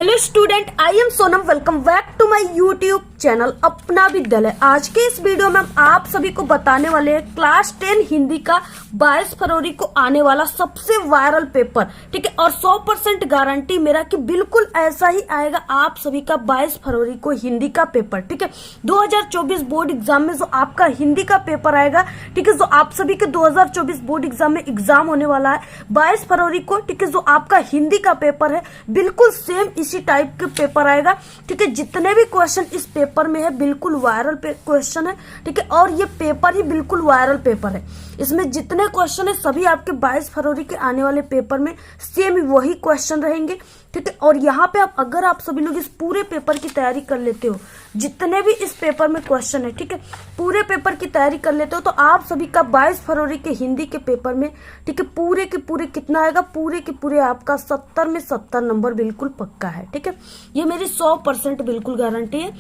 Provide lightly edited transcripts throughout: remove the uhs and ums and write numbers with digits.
Hello student, I am Sonam. Welcome back to my YouTube channel Apna Vidyalay. आज के इस video में हम आप सभी को बताने वाले हैं क्लास 10 हिंदी का 22 फरवरी को आने वाला सबसे वायरल पेपर, ठीक है। और 100% गारंटी मेरा कि बिल्कुल ऐसा ही आएगा आप सभी का 22 फरवरी को हिंदी का पेपर, ठीक है। 2024 बोर्ड एग्जाम में जो आपका हिंदी का पेपर आएगा, ठीक है, जो आप सभी के 2024 बोर्ड एग्जाम में एग्जाम होने वाला है 22 फरवरी को, ठीक है। जो आपका हिंदी का पेपर है बिल्कुल सेम इसी टाइप के पेपर आएगा, ठीक है। जितने भी क्वेश्चन इस पेपर में है बिल्कुल वायरल क्वेश्चन है, ठीक है। और ये पेपर ही बिल्कुल वायरल पेपर है। इसमें जितने क्वेश्चन है सभी आपके 22 फरवरी के आने वाले पेपर में सेम वही क्वेश्चन रहेंगे, ठीक है। और यहाँ पे अगर आप सभी लोग इस पूरे पेपर की तैयारी कर लेते हो, जितने भी इस पेपर में क्वेश्चन है, ठीक है, पूरे पेपर की तैयारी कर लेते हो तो आप सभी का 22 फरवरी के हिंदी के पेपर में, ठीक है, पूरे के पूरे कितना आएगा, पूरे के पूरे आपका 70 में 70 नंबर बिल्कुल पक्का है, ठीक है। ये मेरी 100% बिल्कुल गारंटी है,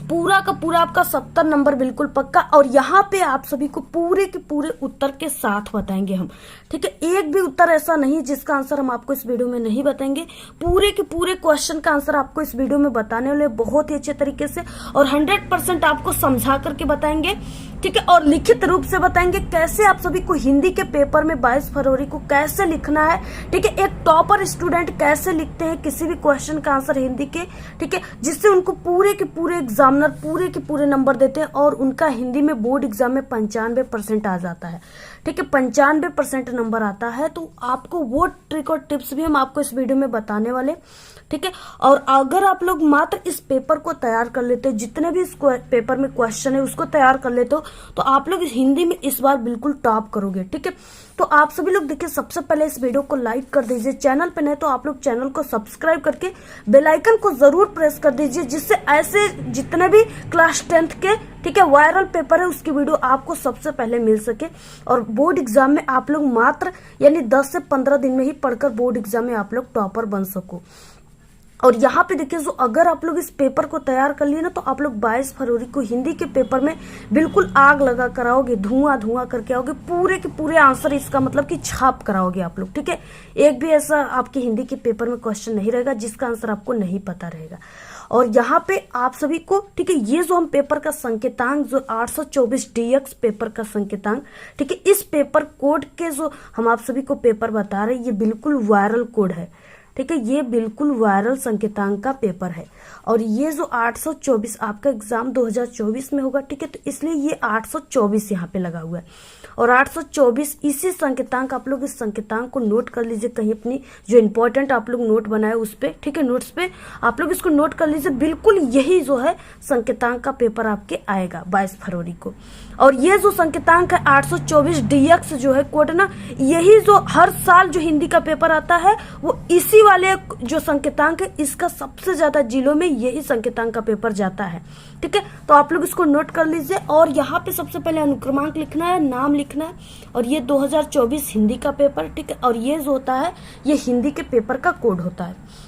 पूरा का पूरा आपका 70 नंबर बिल्कुल पक्का। और यहाँ पे आप सभी को पूरे के पूरे उत्तर के साथ बताएंगे हम, ठीक है। एक भी उत्तर ऐसा नहीं जिसका आंसर हम आपको इस वीडियो में नहीं बताएंगे। पूरे के पूरे क्वेश्चन का आंसर आपको इस वीडियो में बताने वाले बहुत ही अच्छे तरीके से और 100% आपको समझा करके बताएंगे, ठीक है। और लिखित रूप से बताएंगे कैसे आप सभी को हिंदी के पेपर में 22 फरवरी को कैसे लिखना है, ठीक है। एक टॉपर स्टूडेंट कैसे लिखते हैं किसी भी क्वेश्चन का आंसर हिंदी के, ठीक है, जिससे उनको पूरे के पूरे एग्जामिनर पूरे के पूरे नंबर देते हैं और उनका हिंदी में बोर्ड एग्जाम में 95% आ जाता है, ठीक है। 95% नंबर आता है। तो आपको वो ट्रिक और टिप्स भी हम आपको इस वीडियो में बताने वाले, ठीक है। और अगर आप लोग मात्र इस पेपर को तैयार कर लेते हो, जितने भी इस पेपर में क्वेश्चन है उसको तैयार कर लेते हो, तो आप लोग हिंदी में इस बार बिल्कुल टॉप करोगे, ठीक है। तो आप सभी लोग देखिए, सबसे पहले इस वीडियो को लाइक कर दीजिए, चैनल पे नहीं तो आप लोग चैनल को सब्सक्राइब करके बेल आइकन को जरूर प्रेस कर दीजिए, जिससे ऐसे जितने भी क्लास 10th के, ठीक है, वायरल पेपर है उसकी वीडियो आपको सबसे पहले मिल सके और बोर्ड एग्जाम में आप लोग मात्र यानी 10 से 15 दिन में ही पढ़कर बोर्ड एग्जाम में आप लोग टॉपर बन सको। और यहाँ पे देखिए, जो अगर आप लोग इस पेपर को तैयार कर लिए ना तो आप लोग 22 फरवरी को हिंदी के पेपर में बिल्कुल आग लगा कर आओगे, धुआं धुआं करके आओगे, पूरे के पूरे आंसर इसका मतलब कि छाप कराओगे आप लोग, ठीक है। एक भी ऐसा आपके हिंदी के पेपर में क्वेश्चन नहीं रहेगा जिसका आंसर आपको नहीं पता रहेगा। और यहाँ पे आप सभी को, ठीक है, ये जो हम पेपर का संकेतांक जो 824 DX पेपर का संकेतांक, ठीक है, इस पेपर कोड के जो हम आप सभी को पेपर बता रहे हैं ये बिल्कुल वायरल कोड है, ठीक है। ये बिल्कुल वायरल संकेतांक का पेपर है और ये जो 824 आपका एग्जाम 2024 में होगा, ठीक है, तो इसलिए ये 824 यहाँ पे लगा हुआ है। और 824 इसी संकेतांक, आप लोग इस संकेतांक को नोट कर लीजिए कहीं अपनी जो इंपॉर्टेंट आप लोग नोट बनाए उस पे, ठीक है, नोट्स पे आप लोग इसको नोट कर लीजिए। बिल्कुल यही जो है संकेतांक का पेपर आपके आएगा 22 फरवरी को। और ये जो संकेतांक है 824 DX जो है कोड ना, यही जो हर साल जो हिंदी का पेपर आता है वो इसी वाले जो संकेतांक है, इसका सबसे ज्यादा जिलों में यही संकेतांक का पेपर जाता है, ठीक है। तो आप लोग इसको नोट कर लीजिए और यहाँ पे सबसे पहले अनुक्रमांक लिखना है, नाम लिखना है और ये 2024 हिंदी का पेपर, ठीक है। और ये जो होता है ये हिंदी के पेपर का कोड होता है।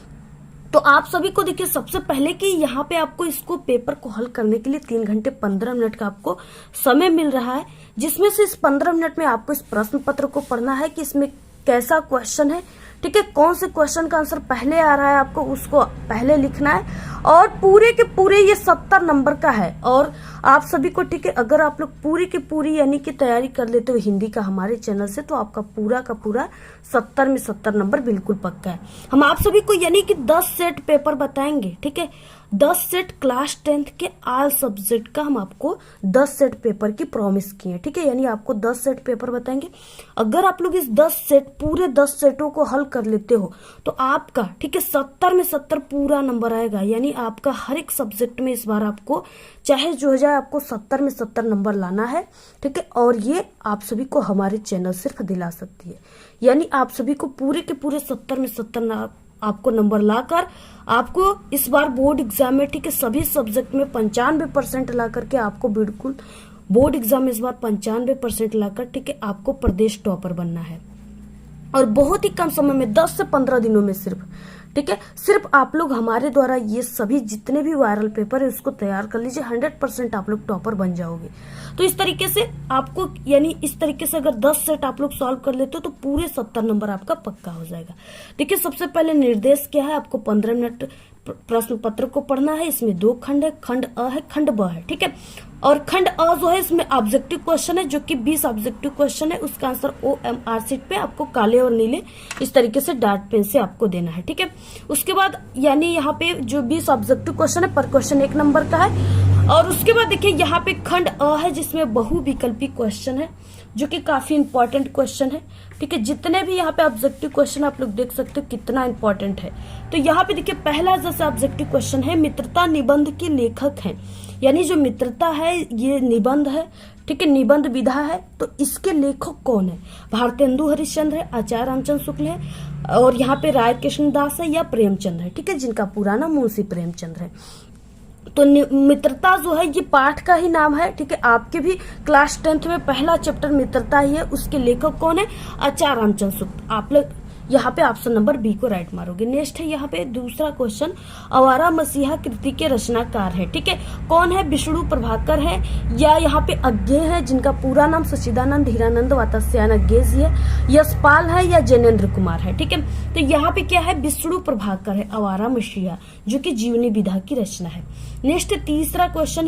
तो आप सभी को देखिए, सबसे पहले कि यहाँ पे आपको इसको पेपर को हल करने के लिए 3 घंटे 15 मिनट का आपको समय मिल रहा है, जिसमें से इस 15 मिनट में आपको इस प्रश्न पत्र को पढ़ना है कि इसमें कैसा क्वेश्चन है, ठीक है, कौन से क्वेश्चन का आंसर पहले आ रहा है आपको उसको पहले लिखना है। और पूरे के पूरे ये 70 नंबर का है और आप सभी को, ठीक है, अगर आप लोग पूरी की पूरी यानी कि तैयारी कर लेते हो हिंदी का हमारे चैनल से तो आपका पूरा का पूरा 70 में 70 नंबर बिल्कुल पक्का है। हम आप सभी को यानी कि 10 सेट पेपर बताएंगे, ठीक है, 10 सेट क्लास 10th के ऑल सब्जेक्ट का हम आपको 10 सेट पेपर की प्रॉमिस किए, ठीक है। यानी आपको 10 सेट पेपर बताएंगे। अगर आप लोग इस 10 सेट पूरे 10 सेटों को हल कर लेते हो तो आपका, ठीक है, 70 में 70 पूरा नंबर आएगा। यानी आपका हर एक सब्जेक्ट में इस बार आपको चाहे जो हो जाए आपको 70 में 70 नंबर लाना है, ठीक है। और ये आप सभी को हमारे चैनल सिर्फ दिला सकती है। यानी आप सभी को पूरे के पूरे 70 में 70 आपको नंबर लाकर आपको इस बार बोर्ड एग्जाम में, ठीक है, सभी सब्जेक्ट में 95% ला करके आपको बिल्कुल बोर्ड एग्जाम में इस बार 95% लाकर, ठीक है, आपको प्रदेश टॉपर बनना है। और बहुत ही कम समय में 10 से 15 दिनों में सिर्फ, ठीक है, सिर्फ आप लोग हमारे द्वारा ये सभी जितने भी वायरल पेपर है उसको तैयार कर लीजिए, 100% आप लोग टॉपर बन जाओगे। तो इस तरीके से आपको यानी इस तरीके से अगर 10 सेट आप लोग सॉल्व कर लेते हो तो पूरे 70 नंबर आपका पक्का हो जाएगा। देखिए सबसे पहले निर्देश क्या है, आपको 15 मिनट प्रश्न पत्र को पढ़ना है। इसमें 2 खंड है, खंड अ है, खंड ब है, ठीक है। और खंड अ जो है इसमें ऑब्जेक्टिव क्वेश्चन है, जो कि 20 ऑब्जेक्टिव क्वेश्चन है। उसका आंसर OMR शीट पे आपको काले और नीले इस तरीके से डार्ट पेन से आपको देना है, ठीक है। उसके बाद यानी यहाँ पे जो 20 ऑब्जेक्टिव क्वेश्चन है, पर क्वेश्चन 1 नंबर का है। और उसके बाद देखिए यहाँ पे खंड अ है जिसमें बहुविकल्पी क्वेश्चन है, जो कि काफी इंपॉर्टेंट क्वेश्चन है, ठीक है। जितने भी यहाँ पे ऑब्जेक्टिव क्वेश्चन आप लोग देख सकते हो कितना इंपॉर्टेंट है। तो यहाँ पे देखिए पहला जैसे ऑब्जेक्टिव क्वेश्चन है, मित्रता निबंध के लेखक हैं, यानी जो मित्रता है ये निबंध है, ठीक है, निबंध विधा है। तो इसके लेखक कौन है? भारतेंदु हरिश्चंद्र है, आचार्य रामचंद्र शुक्ल है, और यहाँ पे राय कृष्णदास है या प्रेमचंद है, ठीक है, जिनका पूरा नाम मुंशी प्रेमचंद है। तो मित्रता जो है ये पाठ का ही नाम है, ठीक है। आपके भी क्लास 10th में पहला चैप्टर मित्रता ही है। उसके लेखक कौन है? आचार्य रामचंद्र शुक्ल। आप लोग यहाँ पे ऑप्शन नंबर बी को राइट मारोगे। नेक्स्ट है यहाँ पे दूसरा क्वेश्चन, आवारा मसीहा कृति के रचनाकार है, ठीक है, कौन है? विष्णु प्रभाकर है या यहाँ पे अज्ञे है, जिनका पूरा नाम सच्चिदानंद हीरानंद वात्स्यायन अज्ञे जी है, यशपाल है या जैनेन्द्र कुमार है, ठीक है। तो यहाँ पे क्या है? विष्णु प्रभाकर है आवारा मसीहा, जो कि जीवनी विधा की रचना है। नेक्स्ट तीसरा क्वेश्चन,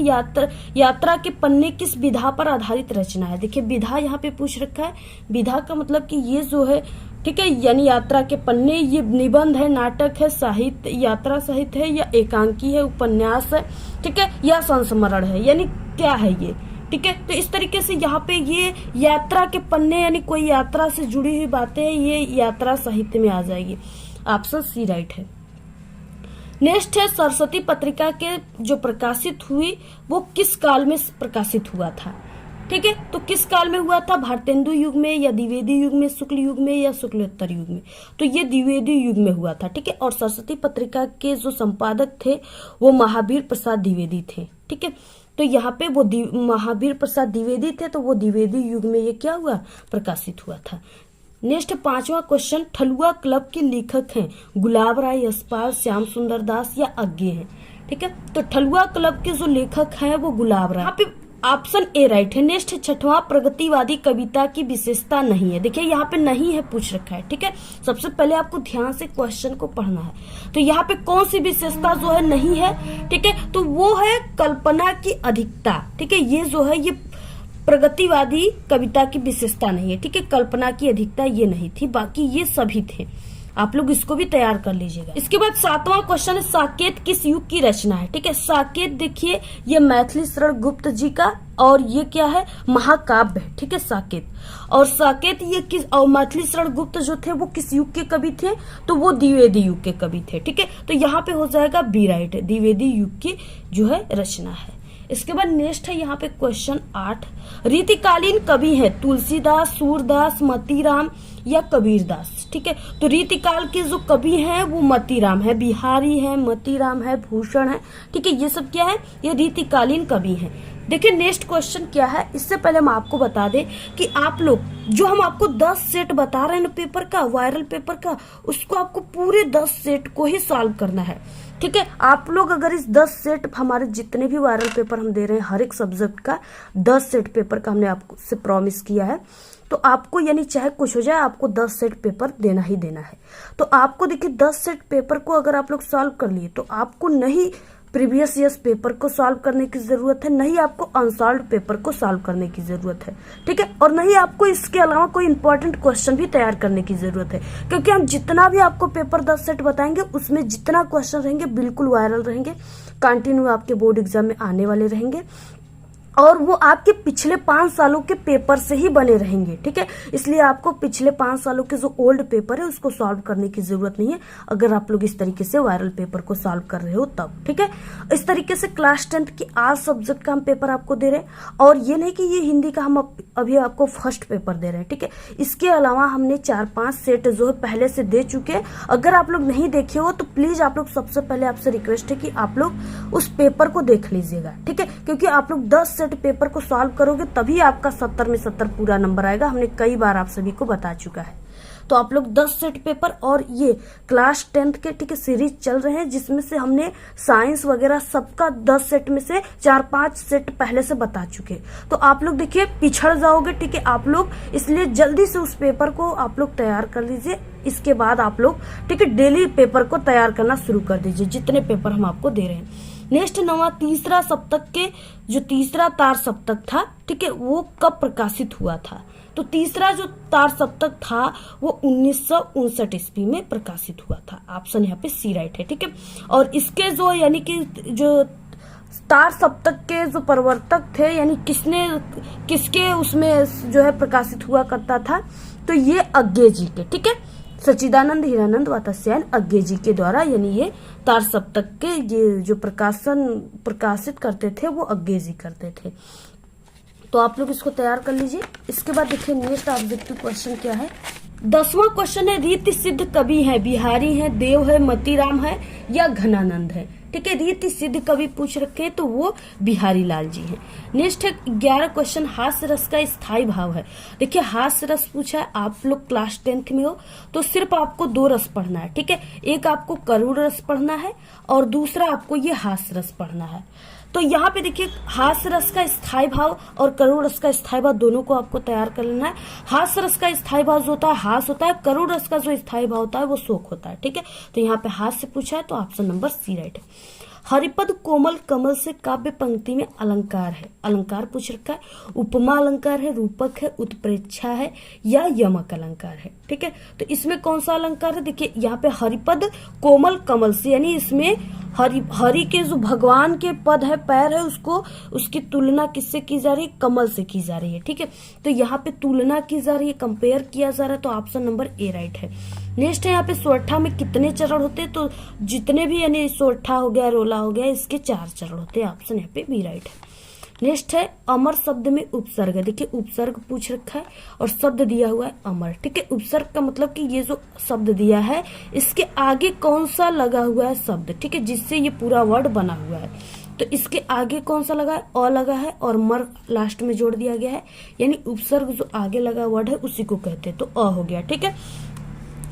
यात्रा के पन्ने किस विधा पर आधारित रचना है? देखिए विधा यहाँ पे पूछ रखा है। विधा का मतलब कि ये जो है, ठीक है, यानी यात्रा के पन्ने, ये निबंध है, नाटक है, साहित्य, यात्रा साहित्य है या एकांकी है, उपन्यास है, ठीक है, या संस्मरण है, यानी क्या है ये, ठीक है। तो इस तरीके से यहाँ पे ये यात्रा के पन्ने यानी कोई यात्रा से जुड़ी हुई बातें, ये यात्रा साहित्य में आ जाएगी। ऑप्शन सी राइट है। नेक्स्ट है सरस्वती पत्रिका के जो प्रकाशित हुई वो किस काल में प्रकाशित हुआ था, ठीक है। तो किस काल में हुआ था? भारतेंदु युग में या द्विवेदी युग में, शुक्ल युग में या शुक्लोत्तर युग में? तो ये द्विवेदी युग में हुआ था, ठीक है। और सरस्वती पत्रिका के जो संपादक थे वो महावीर प्रसाद द्विवेदी थे, ठीक है। तो यहाँ पे वो महावीर प्रसाद द्विवेदी थे, तो वो द्विवेदी युग में ये क्या हुआ? प्रकाशित हुआ था। नेक्स्ट पांचवा क्वेश्चन, ठलुआ क्लब के लेखक हैं गुलाब राय, यशपाल, श्याम सुंदर दास या अज्ञे हैं, ठीक है। तो ठलुआ क्लब के जो लेखक हैं वो गुलाब राय। यहाँ पे ऑप्शन ए राइट है। नेक्स्ट छठवां, प्रगतिवादी कविता की विशेषता नहीं है। देखिए यहाँ पे नहीं है पूछ रखा है, ठीक है। सबसे पहले आपको ध्यान से क्वेश्चन को पढ़ना है। तो यहाँ पे कौन सी विशेषता जो है नहीं है, ठीक है, तो वो है कल्पना की अधिकता, ठीक है। ये जो है ये प्रगतिवादी कविता की विशेषता नहीं है, ठीक है। कल्पना की अधिकता ये नहीं थी, बाकी ये सभी थे। आप लोग इसको भी तैयार कर लीजिएगा। इसके बाद सातवां क्वेश्चन है, साकेत किस युग की रचना है, ठीक है। साकेत देखिए ये मैथिली शरण गुप्त जी का, और ये क्या है? महाकाव्य है, ठीक है, साकेत। और साकेत ये किस, और मैथिली शरण गुप्त जो थे वो किस युग के कवि थे? तो वो द्विवेदी युग के कवि थे, ठीक है। तो यहाँ पे हो जाएगा बी राइट, द्विवेदी युग की जो है रचना है। इसके बाद नेक्स्ट है यहाँ पे क्वेश्चन 8, रीतिकालीन कवि है तुलसीदास, सूरदास, मतीराम या कबीरदास, ठीक है। तो रीतिकाल के जो कवि हैं वो मतीराम है, बिहारी है, मतीराम है, भूषण है, ठीक है। ये सब क्या है? ये रीतिकालीन कवि हैं। देखिए नेक्स्ट क्वेश्चन क्या है, इससे पहले हम आपको बता दें कि आप लोग जो हम आपको 10 सेट बता रहे हैं ना पेपर का, वायरल पेपर का, उसको आपको पूरे 10 सेट को ही सॉल्व करना है, ठीक है। आप लोग अगर इस 10 सेट, हमारे जितने भी वायरल पेपर हम दे रहे हैं हर एक सब्जेक्ट का 10 सेट पेपर का हमने आपको से प्रॉमिस किया है, तो आपको यानी चाहे कुछ हो जाए आपको 10 सेट पेपर देना ही देना है। तो आपको देखिए 10 सेट पेपर को अगर आप लोग सॉल्व कर लिए तो आपको नहीं प्रीवियस ईयर्स पेपर को सॉल्व करने की जरूरत है, नहीं आपको अनसॉल्व पेपर को सॉल्व करने की जरूरत है, ठीक है। और नहीं आपको इसके अलावा कोई इंपॉर्टेंट क्वेश्चन भी तैयार करने की जरूरत है, क्योंकि हम जितना भी आपको पेपर 10 सेट बताएंगे उसमें जितना क्वेश्चन रहेंगे बिल्कुल वायरल रहेंगे, कंटिन्यू आपके बोर्ड एग्जाम में आने वाले रहेंगे, और वो आपके पिछले 5 सालों के पेपर से ही बने रहेंगे, ठीक है। इसलिए आपको पिछले 5 सालों के जो ओल्ड पेपर है उसको सॉल्व करने की जरूरत नहीं है, अगर आप लोग इस तरीके से वायरल पेपर को सॉल्व कर रहे हो तब, ठीक है। इस तरीके से क्लास 10th की आज सब्जेक्ट का हम पेपर आपको दे रहे हैं, और ये नहीं कि ये हिंदी का हम अभी आपको फर्स्ट पेपर दे रहे हैं, ठीक है। इसके अलावा हमने 4-5 सेट जो है पहले से दे चुके हैं। अगर आप लोग नहीं देखे हो तो प्लीज आप लोग, सबसे पहले आपसे रिक्वेस्ट है कि आप लोग उस पेपर को देख लीजिएगा, ठीक है, क्योंकि आप लोग 10 सेट पेपर को सॉल्व करोगे तभी आपका 70 में 70 पूरा नंबर आएगा। हमने कई बार आप सभी को बता चुका है। तो आप लोग 10 सेट पेपर और ये क्लास 10th के ठीक है सीरीज चल रहे हैं, जिसमें से हमने साइंस वगैरह सबका 10 सेट में से 4-5 सेट पहले से बता चुके। तो आप लोग देखिए पिछड़ जाओगे, ठीक है आप लोग, इसलिए जल्दी से उस पेपर को आप लोग तैयार कर लीजिए। इसके बाद आप लोग ठीक है डेली पेपर को तैयार करना शुरू कर दीजिए, जितने पेपर हम आपको दे रहे हैं। नेक्स्ट 9वां तीसरा सप्तक के जो तीसरा तार सप्तक था, ठीक है, वो कब प्रकाशित हुआ था? तो तीसरा जो तार सप्तक था वो 1959 ईस्वी में प्रकाशित हुआ था। ऑप्शन यहाँ पे सी राइट है, ठीक है। और इसके जो यानी कि जो तार सप्तक के जो प्रवर्तक थे, यानी किसके उसमें जो है प्रकाशित हुआ करता था, तो ये अज्ञे जी के, ठीक है, सच्चिदानंद हीरानंद वात्स्यायन अज्ञे जी के द्वारा, यानी ये तार सप्तक के ये जो प्रकाशित करते थे वो अज्ञे जी करते थे। तो आप लोग इसको तैयार कर लीजिए। इसके बाद देखिए नेक्स्ट ऑब्जेक्टिव क्वेश्चन क्या है। 10वां क्वेश्चन है, रीति सिद्ध कवि है, बिहारी है, देव है, मतीराम है या घनानंद है? ठीक है, रीति सिद्ध कवि पूछ रखे हैं तो वो बिहारी लाल जी हैं। नेक्स्ट है 11 क्वेश्चन, हास्य रस का स्थायी भाव है। देखिए हास्य रस पूछा है, आप लोग क्लास 10th में हो तो सिर्फ आपको 2 रस पढ़ना है, ठीक है, एक आपको करुण रस पढ़ना है और दूसरा आपको ये हास्य रस पढ़ना है। तो यहाँ पे देखिए हास्य रस का स्थायी भाव और करुण रस का स्थायी भाव दोनों को आपको तैयार कर लेना है। हास्य रस का स्थायी भाव जो होता है हास होता है, करुण रस का जो स्थायी भाव होता है वो शोक होता है, ठीक है। तो यहाँ पे हास्य पूछा है तो ऑप्शन नंबर सी राइट है। हरिपद कोमल कमल से काव्य पंक्ति में अलंकार है, अलंकार पूछ रखा है, उपमा अलंकार है, रूपक है, उत्प्रेक्षा है या यमक अलंकार है, ठीक है। तो इसमें कौन सा अलंकार है? देखिए यहाँ पे हरिपद कोमल कमल से, यानी इसमें हरि के जो भगवान के पद है, पैर है, उसकी तुलना किससे की जा रही है? कमल से की जा रही है, ठीक है। तो यहाँ पे तुलना की जा रही है, कंपेयर किया जा रहा है, तो ऑप्शन नंबर ए राइट है। नेक्स्ट है यहाँ पे सोरठा में कितने चरण होते हैं? तो जितने भी यानी सोरठा हो गया, रोला हो गया, इसके 4 चरण होते हैं, ऑप्शन यहाँ पे बी राइट है। नेक्स्ट है अमर शब्द में उपसर्ग। देखिए उपसर्ग पूछ रखा है और शब्द दिया हुआ है अमर, ठीक है। उपसर्ग का मतलब कि ये जो शब्द दिया है इसके आगे कौन सा लगा हुआ है शब्द, ठीक है, जिससे ये पूरा वर्ड बना हुआ है। तो इसके आगे कौन सा लगा है? अ लगा है और मर लास्ट में जोड़ दिया गया है, यानी उपसर्ग जो आगे लगा वर्ड है उसी को कहते हैं, तो अ हो गया, ठीक है।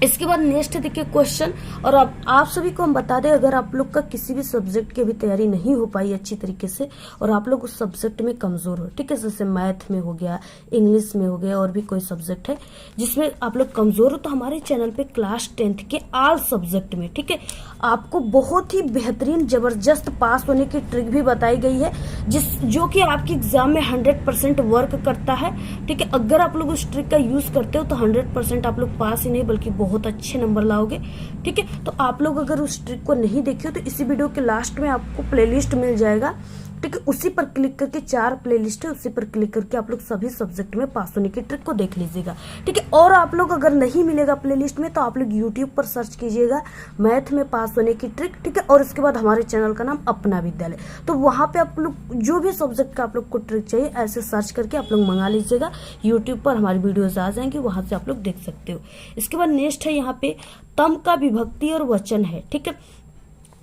इसके बाद नेक्स्ट देखिए क्वेश्चन, और अब आप सभी को हम बता दें, अगर आप लोग का किसी भी सब्जेक्ट की अभी तैयारी नहीं हो पाई अच्छी तरीके से और आप लोग उस सब्जेक्ट में कमजोर हो, ठीक है, जैसे मैथ में हो गया, इंग्लिश में हो गया, और भी कोई सब्जेक्ट है जिसमें आप लोग कमजोर हो, तो हमारे चैनल पे क्लास 10th के ऑल सब्जेक्ट में, ठीक है, आपको बहुत ही बेहतरीन जबरदस्त पास होने की ट्रिक भी बताई गई है, जो कि आपके एग्जाम में 100% वर्क करता है, ठीक है। अगर आप लोग उस ट्रिक का यूज करते हो तो 100% आप लोग पास ही नहीं बल्कि बहुत अच्छे नंबर लाओगे, ठीक है। तो आप लोग अगर उस ट्रिक को नहीं देखे हो तो इसी वीडियो के लास्ट में आपको प्लेलिस्ट मिल जाएगा, ठीक है, उसी पर क्लिक करके 4 प्लेलिस्ट है, उसी पर क्लिक करके आप लोग सभी सब्जेक्ट में पास होने की ट्रिक को देख लीजिएगा, ठीक है। और आप लोग अगर नहीं मिलेगा प्लेलिस्ट में तो आप लोग यूट्यूब पर सर्च कीजिएगा मैथ में पास होने की ट्रिक, ठीक है, और उसके बाद हमारे चैनल का नाम अपना विद्यालय, तो वहां पे आप लोग जो भी सब्जेक्ट का आप लोग को ट्रिक चाहिए ऐसे सर्च करके आप लोग मंगा लीजिएगा, यूट्यूब पर हमारी वीडियोज आ जाएंगी, वहां से आप लोग देख सकते हो। इसके बाद नेक्स्ट है यहाँ पे तम का विभक्ति और वचन है, ठीक है।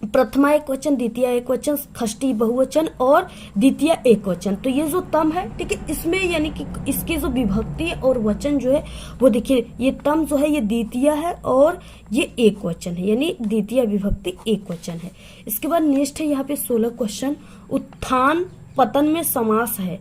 प्रथमा एक वचन, द्वितीय एक वचन, षष्ठी बहुवचन और द्वितीय एक वचन। तो ये जो तम है, ठीक है, इसमें यानी कि इसके जो विभक्ति और वचन जो है वो देखिए, ये तम जो है ये द्वितीय है और ये एक वचन है, यानी द्वितीय विभक्ति एक वचन है। इसके बाद नेक्स्ट है यहाँ पे 16 क्वेश्चन, उत्थान पतन में समास है,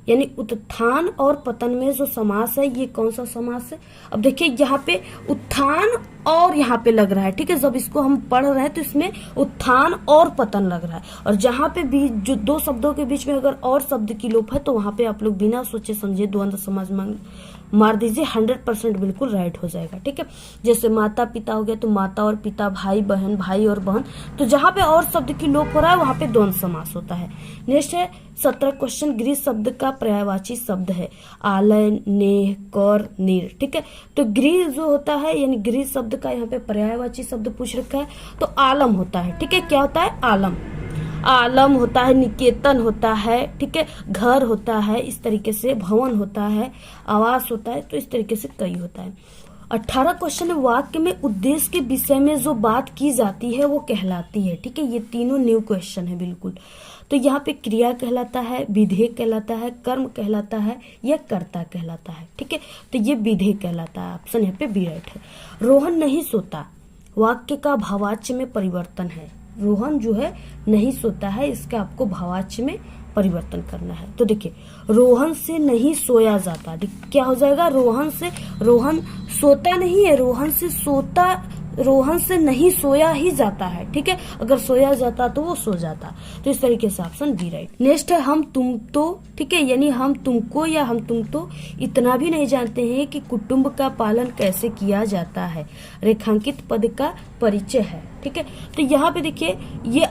यानी उत्थान और पतन में जो समास है ये कौन सा समास है? अब देखिए यहाँ पे उत्थान और यहाँ पे लग रहा है, ठीक है, जब इसको हम पढ़ रहे हैं तो इसमें उत्थान और पतन लग रहा है, और जहाँ पे भी जो 2 शब्दों के बीच में अगर और शब्द की लोप है तो वहां पे आप लोग बिना सोचे समझे द्वंद्व समास मार दीजिए, 100% बिल्कुल राइट हो जाएगा, ठीक है। जैसे माता पिता हो गया तो माता और पिता, भाई बहन, भाई और बहन, तो जहां पे और शब्द की लोप हो रहा है वहां पे द्वंद्व समास होता है। नेक्स्ट है 17 क्वेश्चन, गृह शब्द का पर्यायवाची शब्द है आलय, नेह, कर, नीर, ठीक है। तो गृह जो होता है यानी गृह शब्द का यहाँ पे पर्यायवाची शब्द पूछ रखा है तो आलम होता है, ठीक है। क्या होता है? आलम, आलम होता है, निकेतन होता है, ठीक है, घर होता है, इस तरीके से भवन होता है, आवास होता है, तो इस तरीके से कई होता है। 18 क्वेश्चन है, वाक्य में उद्देश्य के विषय में जो बात की जाती है वो कहलाती है। ठीक है, ये तीनों न्यू क्वेश्चन है बिल्कुल। तो यहाँ पे क्रिया कहलाता है, विधेय कहलाता है, कर्म कहलाता है या कर्ता कहलाता है। ठीक है, तो ये विधेय कहलाता है। ऑप्शन यहाँ पे बी राइट है। रोहन नहीं सोता वाक्य का भावाच्य में परिवर्तन है। रोहन जो है नहीं सोता है, इसका आपको भावाच्य में परिवर्तन करना है। तो देखिए, रोहन से नहीं सोया जाता, क्या हो जाएगा? रोहन सोता नहीं है, रोहन से नहीं सोया ही जाता है। ठीक है, अगर सोया जाता तो वो सो जाता। तो इस तरीके से ऑप्शन बी राइट। नेक्स्ट है हम तुम तो। ठीक है, यानी हम तुमको या हम तुम तो इतना भी नहीं जानते हैं कि कुटुंब का पालन कैसे किया जाता है। रेखांकित पद का परिचय है। ठीक है, तो यहाँ पे देखिए ये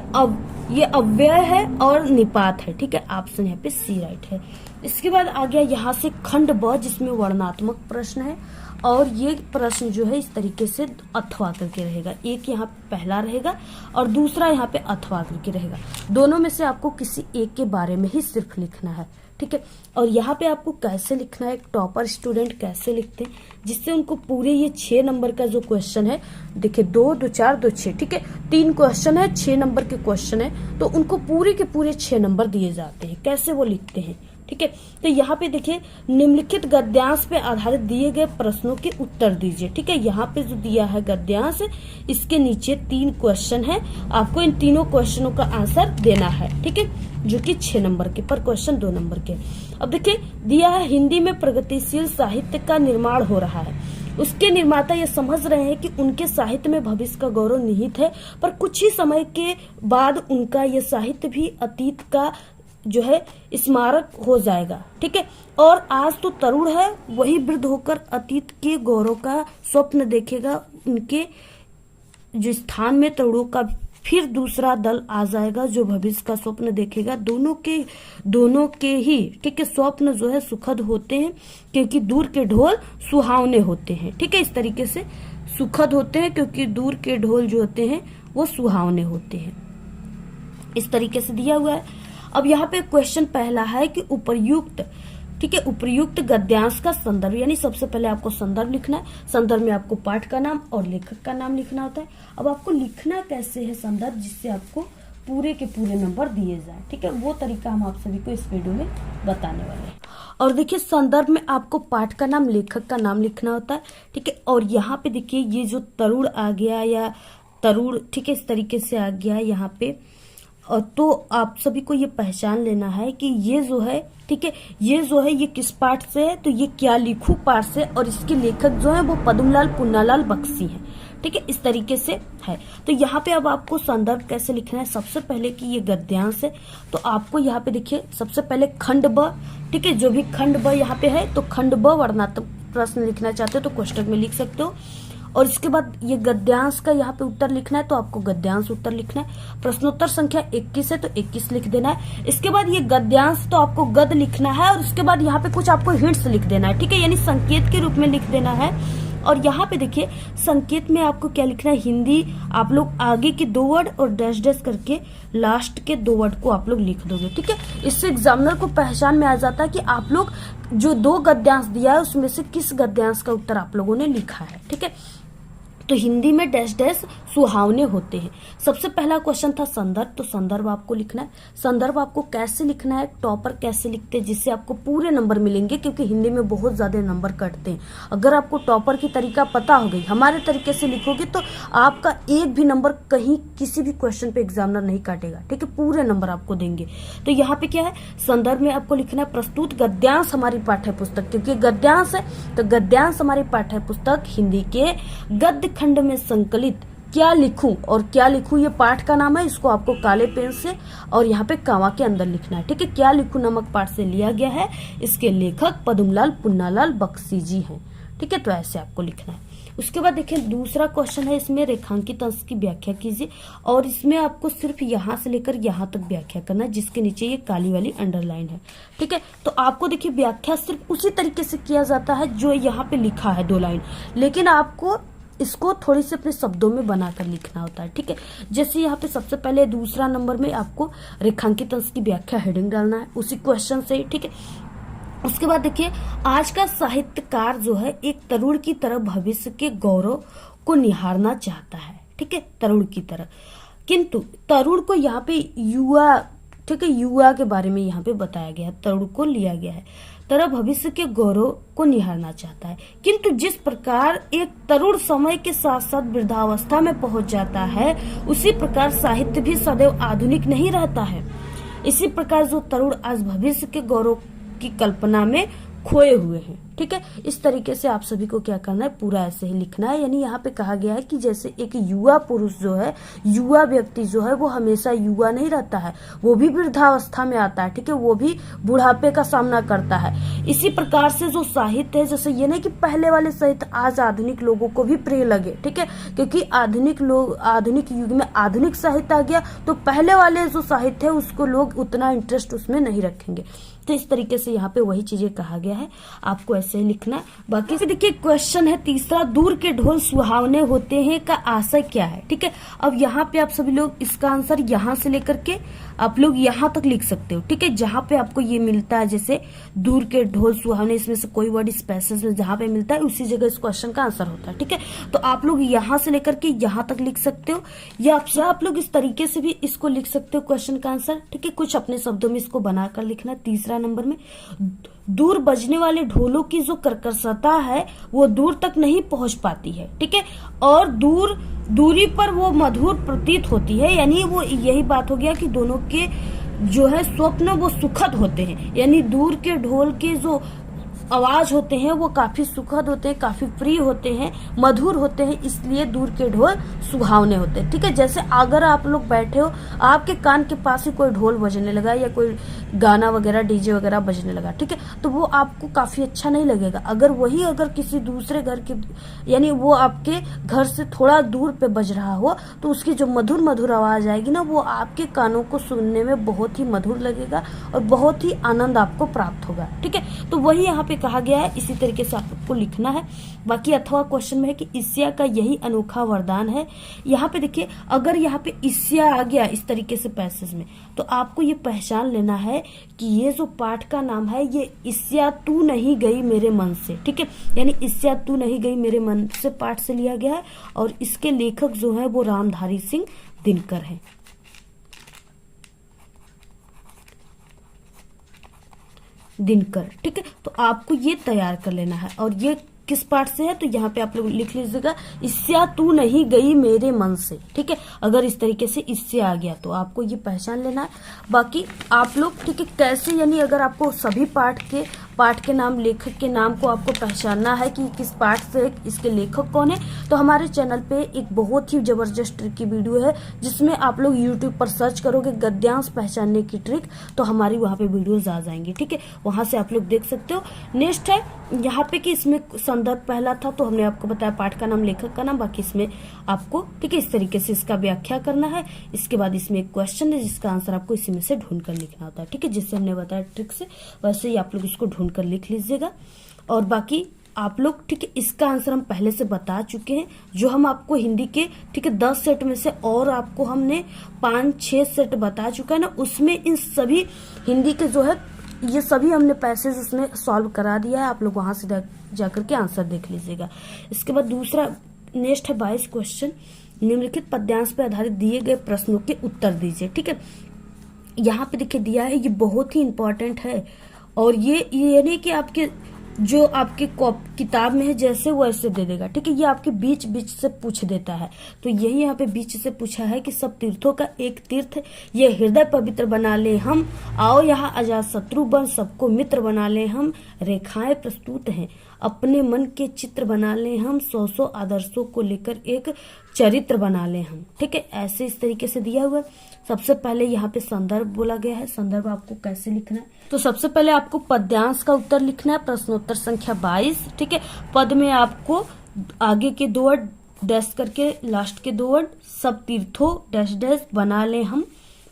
अव्यय है और निपात है। ठीक है, ऑप्शन यहाँ पे सी राइट है। इसके बाद आ गया यहाँ से खंड ब, जिसमें वर्णात्मक प्रश्न है और ये प्रश्न जो है इस तरीके से अथवा करके रहेगा। एक यहाँ पे पहला रहेगा और दूसरा यहाँ पे अथवा करके रहेगा। दोनों में से आपको किसी एक के बारे में ही सिर्फ लिखना है। ठीक है, और यहाँ पे आपको कैसे लिखना है, एक टॉपर स्टूडेंट कैसे लिखते हैं, जिससे उनको पूरे ये 6 नंबर का जो क्वेश्चन है, देखिए 2, 2, 4, 2, 6। ठीक है, 3 क्वेश्चन है, 6 नंबर के क्वेश्चन है, तो उनको पूरे के पूरे 6 नंबर दिए जाते हैं। कैसे वो लिखते हैं? ठीक है, तो यहाँ पे देखिए, निम्नलिखित गद्यांश पे आधारित दिए गए प्रश्नों के उत्तर दीजिए। ठीक है, यहाँ पे जो दिया है गद्यांश, इसके नीचे 3 क्वेश्चन है, आपको इन तीनों क्वेश्चनों का आंसर देना है। ठीक है, जो कि 6 नंबर के, पर क्वेश्चन 2 नंबर के। अब देखिए, दिया है हिंदी में प्रगतिशील साहित्य का निर्माण हो रहा है। उसके निर्माता ये समझ रहे हैं कि उनके साहित्य में भविष्य का गौरव निहित है, पर कुछ ही समय के बाद उनका ये साहित्य भी अतीत का जो है स्मारक हो जाएगा। ठीक है, और आज तो तरुण है, वही वृद्ध होकर अतीत के गौरव का स्वप्न देखेगा। उनके जो स्थान में तरुणों का फिर दूसरा दल आ जाएगा जो भविष्य का स्वप्न देखेगा। दोनों के ही ठीक है स्वप्न जो है सुखद होते हैं, क्योंकि दूर के ढोल सुहावने होते हैं। ठीक है, इस तरीके से सुखद होते हैं क्योंकि दूर के ढोल जो होते हैं वो सुहावने होते हैं। इस तरीके से दिया हुआ है। अब यहाँ पे क्वेश्चन पहला है कि उपर्युक्त, ठीक है, उपर्युक्त गद्यांश का संदर्भ, यानी सबसे पहले आपको संदर्भ लिखना है। संदर्भ में आपको पाठ का नाम और लेखक का नाम लिखना होता है। अब आपको लिखना कैसे है संदर्भ, जिससे आपको पूरे के पूरे नंबर दिए जाए। ठीक है, वो तरीका हम आप सभी को इस वीडियो में बताने वाले हैं। और देखिए, संदर्भ में आपको पाठ का नाम, लेखक का नाम लिखना होता है। ठीक है, और यहाँ पे देखिए ये जो तरुण आ गया या तरुण, ठीक है, इस तरीके से आ गया यहाँ पे। और तो आप सभी को ये पहचान लेना है कि ये जो है, ठीक है, ये जो है ये किस पाठ से है, तो ये क्या लिखूं पाठ से, और इसके लेखक जो है वो पद्मलाल पुन्नालाल बख्शी हैं। ठीक है, इस तरीके से है। तो यहाँ पे अब आपको संदर्भ कैसे लिखना है, सबसे पहले कि ये गद्यांश है, तो आपको यहाँ पे देखिए सबसे पहले खंड ब, ठीक है, जो भी खंड ब यहाँ पे है, तो खंड ब वर्णात्मक प्रश्न लिखना चाहते हो तो कोष्टक में लिख सकते हो। और इसके बाद ये गद्यांश का यहाँ पे उत्तर लिखना है, तो आपको गद्यांश उत्तर लिखना है। प्रश्नोत्तर संख्या 21 है तो 21 लिख देना है। इसके बाद ये गद्यांश, तो आपको गद लिखना है और उसके बाद यहाँ पे कुछ आपको हिंट्स लिख देना है। ठीक है, यानी संकेत के रूप में लिख देना है। और यहाँ पे देखिए संकेत में आपको क्या लिखना है, हिंदी आप लोग आगे के 2 वर्ड और डैश डैश करके लास्ट के 2 वर्ड को आप लोग लिख दोगे। ठीक है, इससे एग्जामिनर को पहचान में आ जाता है कि आप लोग जो 2 गद्यांश दिया है उसमें से किस गद्यांश का उत्तर आप लोगों ने लिखा है। ठीक है, तो हिंदी में डैश डैश सुहावने होते हैं। सबसे पहला क्वेश्चन था संदर्भ, तो संदर्भ आपको लिखना है। संदर्भ आपको कैसे लिखना है, टॉपर कैसे लिखते हैं, जिससे आपको पूरे नंबर मिलेंगे, क्योंकि हिंदी में बहुत ज्यादा नंबर कटते हैं। अगर आपको टॉपर की तरीका पता हो गई, हमारे तरीके से लिखोगे तो आपका एक भी नंबर कहीं किसी भी क्वेश्चन पे एग्जामिनर नहीं काटेगा। ठीक है, पूरे नंबर आपको देंगे। तो यहाँ पे क्या है, संदर्भ में आपको लिखना है प्रस्तुत गद्यांश हमारी पाठ्य पुस्तक, क्योंकि गद्यांश है तो गद्यांश हमारी पाठ्य पुस्तक हिंदी के गद्य खंड में संकलित क्या लिखूं, और क्या लिखूं ये पाठ का नाम है, इसको आपको काले पेन से और यहाँ पे कामा के अंदर लिखना है। ठीक है, क्या लिखूं नामक पाठ से लिया गया है, इसके लेखक पद्मलाल पुन्नालाल बख्शी जी हैं। ठीक है, तो ऐसे आपको लिखना है। उसके बाद देखिए दूसरा क्वेश्चन है, इसमें रेखांकित अंश की व्याख्या कीजिए, और इसमें आपको सिर्फ यहाँ से लेकर यहाँ तक व्याख्या करना है, जिसके नीचे ये काली वाली अंडरलाइन है। ठीक है, तो आपको देखिए व्याख्या सिर्फ उसी तरीके से किया जाता है जो यहाँ पे लिखा है 2 लाइन, लेकिन आपको इसको थोड़ी सी अपने शब्दों में बनाकर लिखना होता है। ठीक है, जैसे यहाँ पे सबसे पहले दूसरा नंबर में आपको रेखांकित अंश की व्याख्या हेडिंग डालना है उसी क्वेश्चन से। ठीक है, उसके बाद देखिए, आज का साहित्यकार जो है एक तरुण की तरह भविष्य के गौरव को निहारना चाहता है, ठीक है, तरुण की तरह। किंतु तरुण को यहाँ पे युवा, ठीक है, युवा के बारे में यहाँ पे बताया गया है, तरुण को लिया गया है, तरह भविष्य के गौरव को निहारना चाहता है। किंतु जिस प्रकार एक तरुण समय के साथ साथ वृद्धावस्था में पहुंच जाता है, उसी प्रकार साहित्य भी सदैव आधुनिक नहीं रहता है। इसी प्रकार जो तरुण आज भविष्य के गौरव की कल्पना में खोए हुए हैं, ठीक है। इस तरीके से आप सभी को क्या करना है, पूरा ऐसे ही लिखना है। यानी यहाँ पे कहा गया है कि जैसे एक युवा पुरुष जो है, युवा व्यक्ति जो है, वो हमेशा युवा नहीं रहता है, वो भी वृद्धावस्था में आता है, ठीक है, वो भी बुढ़ापे का सामना करता है। इसी प्रकार से जो साहित्य है, जैसे ये नहीं कि पहले वाले साहित्य आज आधुनिक लोगों को भी प्रिय लगे, ठीक है, क्योंकि आधुनिक लोग, आधुनिक युग में आधुनिक साहित्य आ गया, तो पहले वाले जो साहित्य है उसको लोग उतना इंटरेस्ट उसमें नहीं रखेंगे। तो इस तरीके से यहाँ पे वही चीजें कहा गया है, आपको ऐसे ही लिखना है। बाकी से देखिए, क्वेश्चन है तीसरा, दूर के ढोल सुहावने होते हैं का आशय क्या है, ठीक है। अब यहाँ पे आप सभी लोग इसका आंसर यहाँ से लेकर के आप लोग यहाँ तक लिख सकते हो, ठीक है। जहाँ पे आपको ये मिलता है, जैसे दूर के ढोल सुहावने, इसमें से कोई वर्ड स्पेशल में जहाँ पे मिलता है उसी जगह इस क्वेश्चन का आंसर होता है, ठीक है। तो आप लोग यहाँ से लेकर के यहाँ तक लिख सकते हो, या आप लोग इस तरीके से भी इसको लिख सकते हो क्वेश्चन का आंसर, ठीक है। कुछ अपने शब्दों में इसको बनाकर लिखना। तीसरा नंबर में, दूर बजने वाले ढोलों की जो कर्कशता है वो दूर तक नहीं पहुंच पाती है, ठीक है, और दूरी पर वो मधुर प्रतीत होती है। यानी वो यही बात हो गया कि दोनों के जो है स्वप्न वो सुखद होते हैं। यानी दूर के ढोल के जो आवाज होते हैं वो काफी सुखद होते हैं, काफी प्रिय होते हैं, मधुर होते हैं, इसलिए दूर के ढोल सुहावने होते हैं, ठीक है। जैसे अगर आप लोग बैठे हो, आपके कान के पास ही कोई ढोल बजने लगा या कोई गाना वगैरह, डीजे वगैरह बजने लगा, ठीक है, तो वो आपको काफी अच्छा नहीं लगेगा। अगर किसी दूसरे घर के, यानी वो आपके घर से थोड़ा दूर पे बज रहा हो, तो उसकी जो मधुर मधुर आवाज आएगी ना, वो आपके कानों को सुनने में बहुत ही मधुर लगेगा और बहुत ही आनंद आपको प्राप्त होगा, ठीक है। तो वही यहाँ पे कहा गया है, इसी तरीके से आपको लिखना है। बाकी अथवा क्वेश्चन में है कि ईर्ष्या का यही अनोखा वरदान है। यहाँ पे देखिए, अगर यहाँ पे ईर्ष्या आ गया इस तरीके से पैसेज में, तो आपको ये पहचान लेना है कि ये जो पाठ का नाम है, ये ईर्ष्या तू नहीं गई मेरे मन से, ठीक है। यानी ईर्ष्या तू नहीं गई मेरे मन से पाठ से लिया गया है, और इसके लेखक जो है वो रामधारी सिंह दिनकर है। दिनकर, ठीक है। तो आपको ये तैयार कर लेना है, और ये किस पाठ से है, तो यहाँ पे आप लोग लिख लीजिएगा, ईर्ष्या तू नहीं गई मेरे मन से, ठीक है। अगर इस तरीके से इससे आ गया तो आपको ये पहचान लेना है। बाकी आप लोग, ठीक है, कैसे, यानी अगर आपको सभी पाठ के नाम, लेखक के नाम को आपको पहचानना है कि किस पाठ से इसके लेखक कौन है, तो हमारे चैनल पे एक बहुत ही जबरदस्त ट्रिक की वीडियो है, जिसमें आप लोग यूट्यूब पर सर्च करोगे गद्यांश पहचानने की ट्रिक, तो हमारी वहां पे वीडियोज आ जाएंगी, ठीक है, वहां से आप लोग देख सकते हो। नेक्स्ट है यहाँ पे कि इसमें संदर्भ पहला था, तो हमने आपको बताया पाठ का नाम, लेखक का नाम, बाकी इसमें आपको, ठीक है, इस तरीके से इसका व्याख्या करना है। इसके बाद इसमें एक क्वेश्चन है जिसका आंसर आपको इसी में से ढूंढ कर लिखना होता है, ठीक है, जिससे हमने बताया ट्रिक से, वैसे ही आप लोग इसको ढूंढ कर लिख लीजिएगा। और बाकी आप लोग, ठीक है, इसका आंसर हम पहले से बता चुके हैं, जो हम आपको हिंदी के, ठीक है, 10 सेट में से और आपको हमने 5-6 सेट बता चुका है ना, उसमें इन सभी हिंदी के जो है ये सभी हमने पैसेज उसमें सॉल्व करा दिया है। आप लोग वहां से जाकर के आंसर देख लीजिएगा। इसके बाद दूसरा नेक्स्ट है 22 क्वेश्चन, निम्नलिखित पद्यांश पर आधारित दिए गए प्रश्नों के उत्तर दीजिए, ठीक है। यहाँ पे देखिए दिया है, ये बहुत ही इंपॉर्टेंट है, और ये नहीं कि आपके जो आपके किताब में है जैसे वो ऐसे दे देगा, ठीक है, ये आपके बीच बीच से पूछ देता है। तो यही यहाँ पे बीच से पूछा है कि सब तीर्थों का एक तीर्थ ये हृदय पवित्र बना ले हम, आओ यहाँ अजात शत्रु बन सबको मित्र बना ले हम, रेखाएं प्रस्तुत हैं अपने मन के चित्र बना ले हम, 100 आदर्शों को लेकर एक चरित्र बना ले हम, ठीक है, ऐसे इस तरीके से दिया हुआ। सबसे पहले यहाँ पे संदर्भ बोला गया है, संदर्भ आपको कैसे लिखना है, तो सबसे पहले आपको पद्यांश का उत्तर लिखना है, प्रश्नोत्तर संख्या 22, ठीक है। पद में आपको आगे के 2 वर्ड डैश करके लास्ट के 2 वर्ड सब तीर्थों डैश डैश बना ले हम,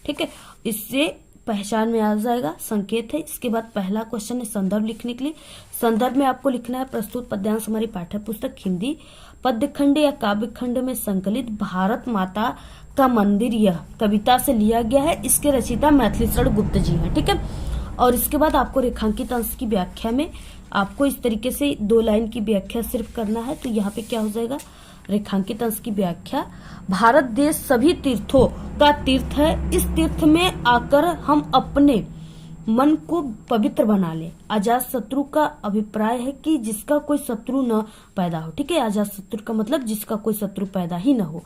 ठीक है, इससे पहचान में आ जाएगा, संकेत है। इसके बाद पहला क्वेश्चन है संदर्भ लिखने के लिए, संदर्भ में आपको लिखना है प्रस्तुत पद्यांश हमारी पाठ्य पुस्तक हिंदी पद्य खंड या काव्य खंड में संकलित भारत माता का मंदिर यह कविता से लिया गया है, इसके रचयिता मैथिली शरण गुप्त जी हैं, ठीक है। और इसके बाद आपको रेखांकित अंश की व्याख्या में आपको इस तरीके से 2 लाइन की व्याख्या सिर्फ करना है। तो यहाँ पे क्या हो जाएगा, रेखांकित अंश की व्याख्या, भारत देश सभी तीर्थों का तीर्थ है, इस तीर्थ में आकर हम अपने मन को पवित्र बना ले। अजात शत्रु का अभिप्राय है कि जिसका कोई शत्रु न पैदा हो। ठीक है, अजात शत्रु का मतलब जिसका कोई शत्रु पैदा ही न हो।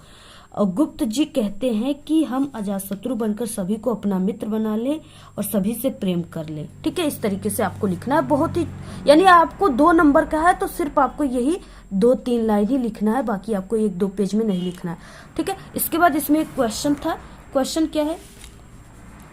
और गुप्त जी कहते हैं कि हम अजात शत्रु बनकर सभी को अपना मित्र बना ले और सभी से प्रेम कर ले। ठीक है, इस तरीके से आपको लिखना है। बहुत ही, यानी आपको 2 नंबर का है तो सिर्फ आपको यही 2-3 लाइन ही लिखना है, बाकी आपको 1-2 पेज में नहीं लिखना है। ठीक है, इसके बाद इसमें एक क्वेश्चन था। क्वेश्चन क्या है,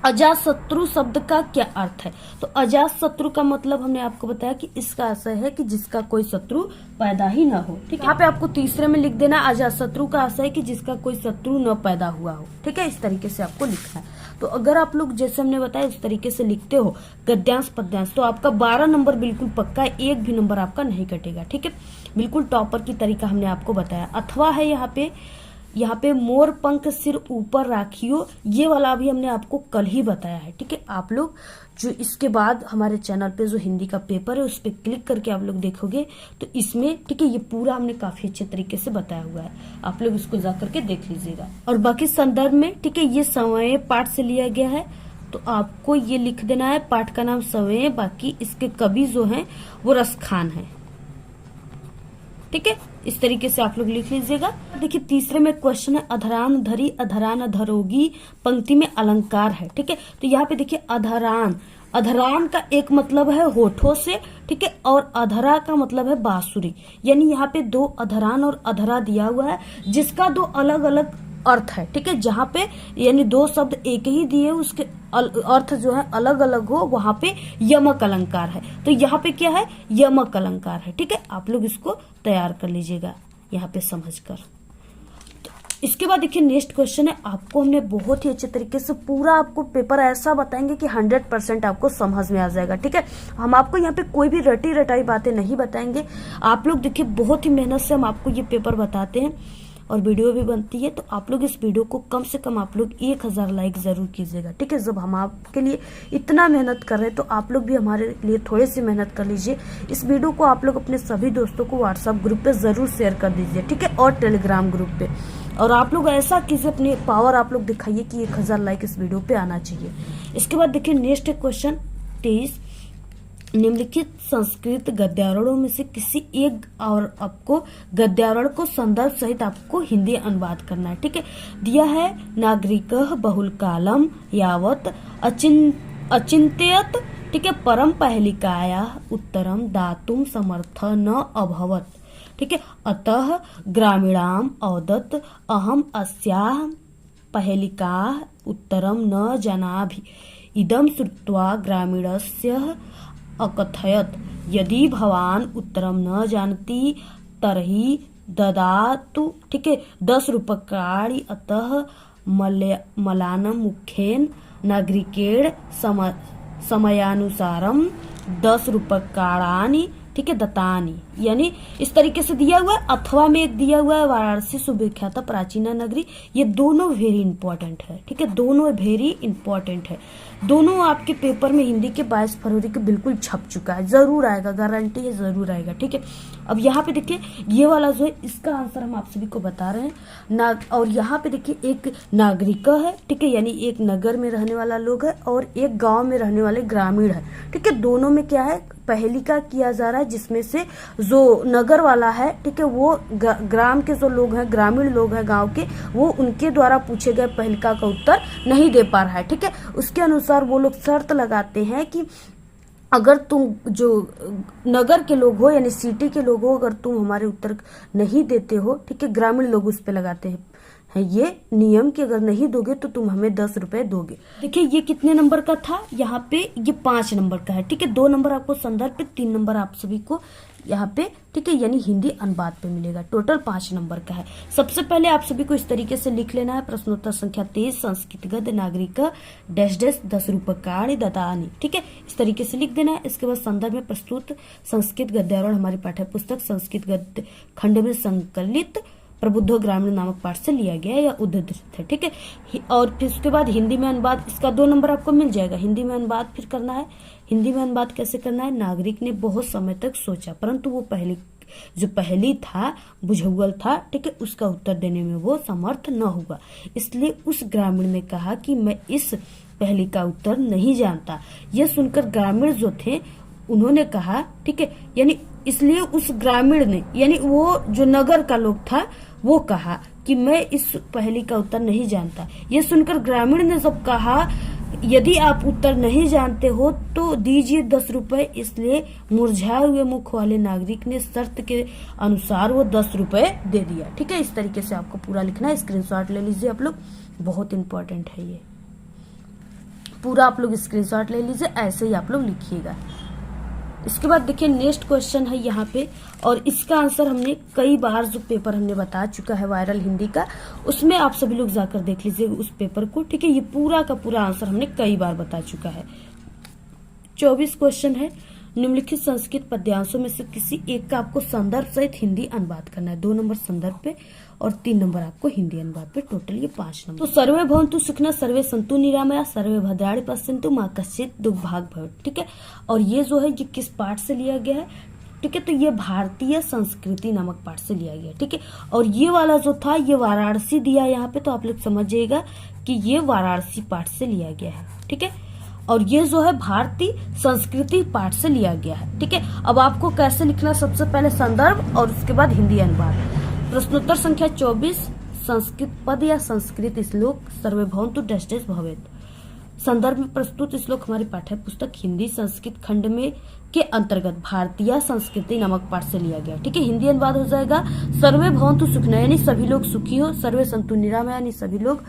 अजात शत्रु शब्द का क्या अर्थ है। तो अजात शत्रु का मतलब हमने आपको बताया कि इसका आशय है कि जिसका कोई शत्रु पैदा ही ना हो। ठीक है, यहाँ पे आपको तीसरे में लिख देना, अजात शत्रु का आशय है कि जिसका कोई शत्रु न पैदा हुआ हो। ठीक है, इस तरीके से आपको लिखना है। तो अगर आप लोग जैसे हमने बताया इस तरीके से लिखते हो गद्यांश पद्यांश, तो आपका 12 नंबर बिल्कुल पक्का है, 1 भी नंबर आपका नहीं कटेगा। ठीक है, बिल्कुल टॉपर की तरीका हमने आपको बताया। अथवा है यहाँ पे मोर पंख सिर ऊपर राखियो, ये वाला भी हमने आपको कल ही बताया है। ठीक है, आप लोग जो इसके बाद हमारे चैनल पे जो हिंदी का पेपर है उस पर क्लिक करके आप लोग देखोगे तो इसमें, ठीक है, ये पूरा हमने काफी अच्छे तरीके से बताया हुआ है, आप लोग इसको जा करके देख लीजिएगा। और बाकी संदर्भ में, ठीक है, ये समय पाठ से लिया गया है, तो आपको ये लिख देना है, पाठ का नाम समय, बाकी इसके कवि जो है वो रसखान है। ठीक है, इस तरीके से आप लोग लिख लीजिएगा। देखिए तीसरे में क्वेश्चन है, अधरान धरी अधरान अधरोगी, पंक्ति में अलंकार है। ठीक है, तो यहाँ पे देखिए अधरान का एक मतलब है होठों से, ठीक है, और अधरा का मतलब है बांसुरी। यानी यहाँ पे 2 अधरान और अधरा दिया हुआ है जिसका 2 अलग अलग अर्थ है। ठीक है, जहाँ पे यानी 2 शब्द एक ही दिए उसके अर्थ जो है अलग अलग हो, वहां पे यमक अलंकार है। तो यहाँ पे क्या है, यमक अलंकार है। ठीक है, आप लोग इसको तैयार कर लीजिएगा यहाँ पे समझकर। तो इसके बाद देखिए नेक्स्ट क्वेश्चन है, आपको हमने बहुत ही अच्छे तरीके से पूरा आपको पेपर ऐसा बताएंगे कि 100% आपको समझ में आ जाएगा। ठीक है, हम आपको यहाँ पे कोई भी रटी रटाई बातें नहीं बताएंगे। आप लोग देखिए बहुत ही मेहनत से हम आपको ये पेपर बताते हैं और वीडियो भी बनती है, तो आप लोग इस वीडियो को कम से कम आप लोग 1000 लाइक जरूर कीजिएगा। ठीक है, जब हम आपके लिए इतना मेहनत कर रहे हैं तो आप लोग भी हमारे लिए थोड़ी सी मेहनत कर लीजिए। इस वीडियो को आप लोग अपने सभी दोस्तों को व्हाट्सएप ग्रुप पे जरूर शेयर कर दीजिए। ठीक है, और टेलीग्राम ग्रुप पे। और आप लोग ऐसा कीजिए, अपनी पावर आप लोग दिखाइए कि 1000 लाइक इस वीडियो पे आना चाहिए। इसके बाद देखिए नेक्स्ट क्वेश्चन 23, निम्नलिखित संस्कृत गद्यावरणों में से किसी एक और आपको गद्यावरण को संदर्भ सहित आपको हिंदी अनुवाद करना है। ठीक है, दिया है, नागरिकः बहुलकालम यावत् अचिंत्यत, ठीक है, परम पहलिकायाः उत्तरम दातुम समर्थ न अभवत्। ठीक है, अतः ग्रामीणाम औदत् अहम अस्याः पहलिकाः उत्तरम न जानामि। इदं श्रुत्वा ग्रामीणस्य अकथयत, यदि भवान उत्तरम न जानती तरही ददातु। ठीक है, 10 रूप्यकाणि, अतः मलानं मुखेन नागरिकेण समयानुसारम 10 रूप्यकाणि, ठीक है, दत्तानि। यानी इस तरीके से दिया हुआ है। अथवा में एक दिया हुआ है, वाराणसी सुविख्यात प्राचीन नगरी। ये दोनों वेरी इंपॉर्टेंट है। ठीक है, दोनों वेरी इंपॉर्टेंट है। दोनों आपके पेपर में हिंदी के 22 फरवरी के बिल्कुल छप चुका है, जरूर आएगा, गारंटी है जरूर आएगा। ठीक है, अब यहाँ पे देखिए ये वाला जो है इसका आंसर हम आप सभी को बता रहे हैं और यहाँ पे देखिए एक नागरिक है। ठीक है, यानी एक नगर में रहने वाला लोग है और एक गांव में रहने वाले ग्रामीण है। ठीक है, दोनों में क्या है, पहेलिका किया जा रहा है, जिसमें से जो नगर वाला है, ठीक है, वो ग्राम के जो लोग हैं, ग्रामीण लोग हैं गांव के, वो उनके द्वारा पूछे गए पहेलिका का उत्तर नहीं दे पा रहा है। ठीक है, उसके अनुसार वो लोग शर्त लगाते हैं कि अगर तुम जो नगर के लोग हो यानी सिटी के लोग हो, अगर तुम हमारे उत्तर नहीं देते हो, ठीक है, ग्रामीण लोग उस पे लगाते हैं ये नियम कि अगर नहीं दोगे तो तुम हमें 10 रुपए दोगे। देखिए ये कितने नंबर का था, यहाँ पे ये 5 नंबर का है। ठीक है, 2 नंबर आपको संदर्भ पे, 3 नंबर आप सभी को यहाँ पे, ठीक है, यानी हिंदी अनुवाद पे मिलेगा। टोटल 5 नंबर का है। सबसे पहले आप सभी को इस तरीके से लिख लेना है, प्रश्नोत्तर संख्या 23, संस्कृत गद्य नागरिक डैश डैश 10 रूप्यकाणि दत्तानि। ठीक है, इस तरीके से लिख देना है। इसके बाद संदर्भ में प्रस्तुत संस्कृत गद्यावरण हमारी पाठ्य पुस्तक संस्कृत गद्य खंड में संकलित प्रबुद्ध ग्रामीण नामक पाठ से लिया गया है या उद्धृत है। ठीक है, और फिर उसके बाद हिंदी में अनुवाद, इसका 2 नंबर आपको मिल जाएगा। हिंदी में अनुवाद फिर करना है। हिंदी में अनुवाद कैसे करना है? नागरिक ने बहुत समय तक सोचा, परंतु वो पहली था बुझौल था, ठीक है, उसका उत्तर देने में वो समर्थ न हुआ। इसलिए उस ग्रामीण ने कहा कि मैं इस पहली का उत्तर नहीं जानता। यह सुनकर ग्रामीण जो थे उन्होंने कहा, ठीक है, यानी इसलिए उस ग्रामीण ने, यानी वो जो नगर का लोग था वो कहा कि मैं इस पहली का उत्तर नहीं जानता। यह सुनकर ग्रामीण ने जब कहा यदि आप उत्तर नहीं जानते हो तो दीजिए 10 रुपए, इसलिए मुरझाए हुए मुख वाले नागरिक ने शर्त के अनुसार वो 10 रुपए दे दिया। ठीक है, इस तरीके से आपको पूरा लिखना है। स्क्रीनशॉट ले लीजिए आप लोग, बहुत इंपॉर्टेंट है ये पूरा। आप लोग स्क्रीनशॉट ले लीजिए, ऐसे ही आप लोग लिखिएगा। इसके बाद देखिए नेक्स्ट क्वेश्चन है यहाँ पे, और इसका आंसर हमने कई बार जो पेपर हमने बता चुका है वायरल हिंदी का, उसमें आप सभी लोग जाकर देख लीजिए उस पेपर को। ठीक है, ये पूरा का पूरा आंसर हमने कई बार बता चुका है। 24 क्वेश्चन है। निम्नलिखित संस्कृत पद्यांशों में से किसी एक का आपको संदर्भ सहित हिंदी अनुवाद करना है। 2 नंबर संदर्भ पे और 3 नंबर आपको हिंदी अनुवाद पे, टोटल ये 5 नंबर। तो सर्वे भवन्तु सुखिनः, सर्वे सन्तु निरामया, सर्वे भद्राणि पश्यन्तु मा कश्चित् दुर्भाग् भवेत्। ठीक है, और ये जो है ये किस पाठ से लिया गया है? ठीक है, तो ये भारतीय संस्कृति नामक पाठ से लिया गया। ठीक है, और ये वाला जो था ये वाराणसी दिया यहाँ पे, तो आप लोग समझ जाइएगा कि ये वाराणसी पाठ से लिया गया है। ठीक है, और ये जो है भारतीय संस्कृति पाठ से लिया गया है। ठीक है, अब आपको कैसे लिखना, सबसे पहले संदर्भ और उसके बाद हिंदी अनुवाद। प्रश्नोत्तर संख्या 24, संस्कृत पद या संस्कृत श्लोक सर्वे भवन्तु डैश डैश भवेत्। संदर्भ में प्रस्तुत श्लोक हमारी पाठ्य पुस्तक हिंदी संस्कृत खंड में के अंतर्गत भारतीय संस्कृति नामक पाठ से लिया गया। ठीक है, हिंदी अनुवाद हो जाएगा सर्वे भवन्तु सुखिनः, यानी सभी लोग सुखी हो, सर्वे सन्तु निरामया, यानी सभी लोग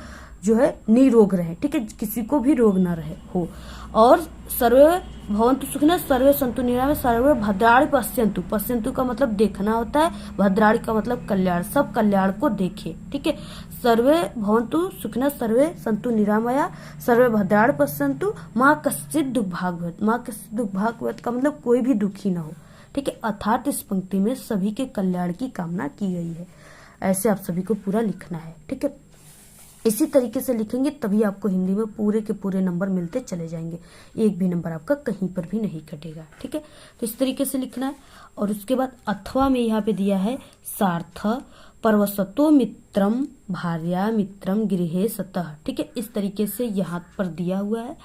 जो है निरोग रहे। ठीक है, किसी को भी रोग ना रहे हो, और सर्वे भवन्तु सुखिनः, सर्वे सन्तु निरामया, सर्वे भद्राणि पश्यन्तु। पश्यन्तु का मतलब देखना होता है, भद्राणि का मतलब कल्याण, सब कल्याण को देखे। ठीक है, सर्वे भवन्तु सुखिनः, सर्वे सन्तु निरामया, सर्वे भद्राणि पश्यन्तु मा कश्चित् दुर्भाग् भवेत्। मा कश्चित् दुर्भाग् भवेत् का मतलब कोई भी दुखी ना हो। ठीक है, अर्थात इस पंक्ति में सभी के कल्याण की कामना की गई है। ऐसे आप सभी को पूरा लिखना है। ठीक है, इसी तरीके से लिखेंगे तभी आपको हिंदी में पूरे के पूरे नंबर मिलते चले जाएंगे, एक भी नंबर आपका कहीं पर भी नहीं कटेगा। ठीक है, तो इस तरीके से लिखना है। और उसके बाद अथवा में यहाँ पे दिया है सार्थ परवसतो मित्रम भार्या मित्रम गृहे सतः। ठीक है, इस तरीके से यहाँ पर दिया हुआ है।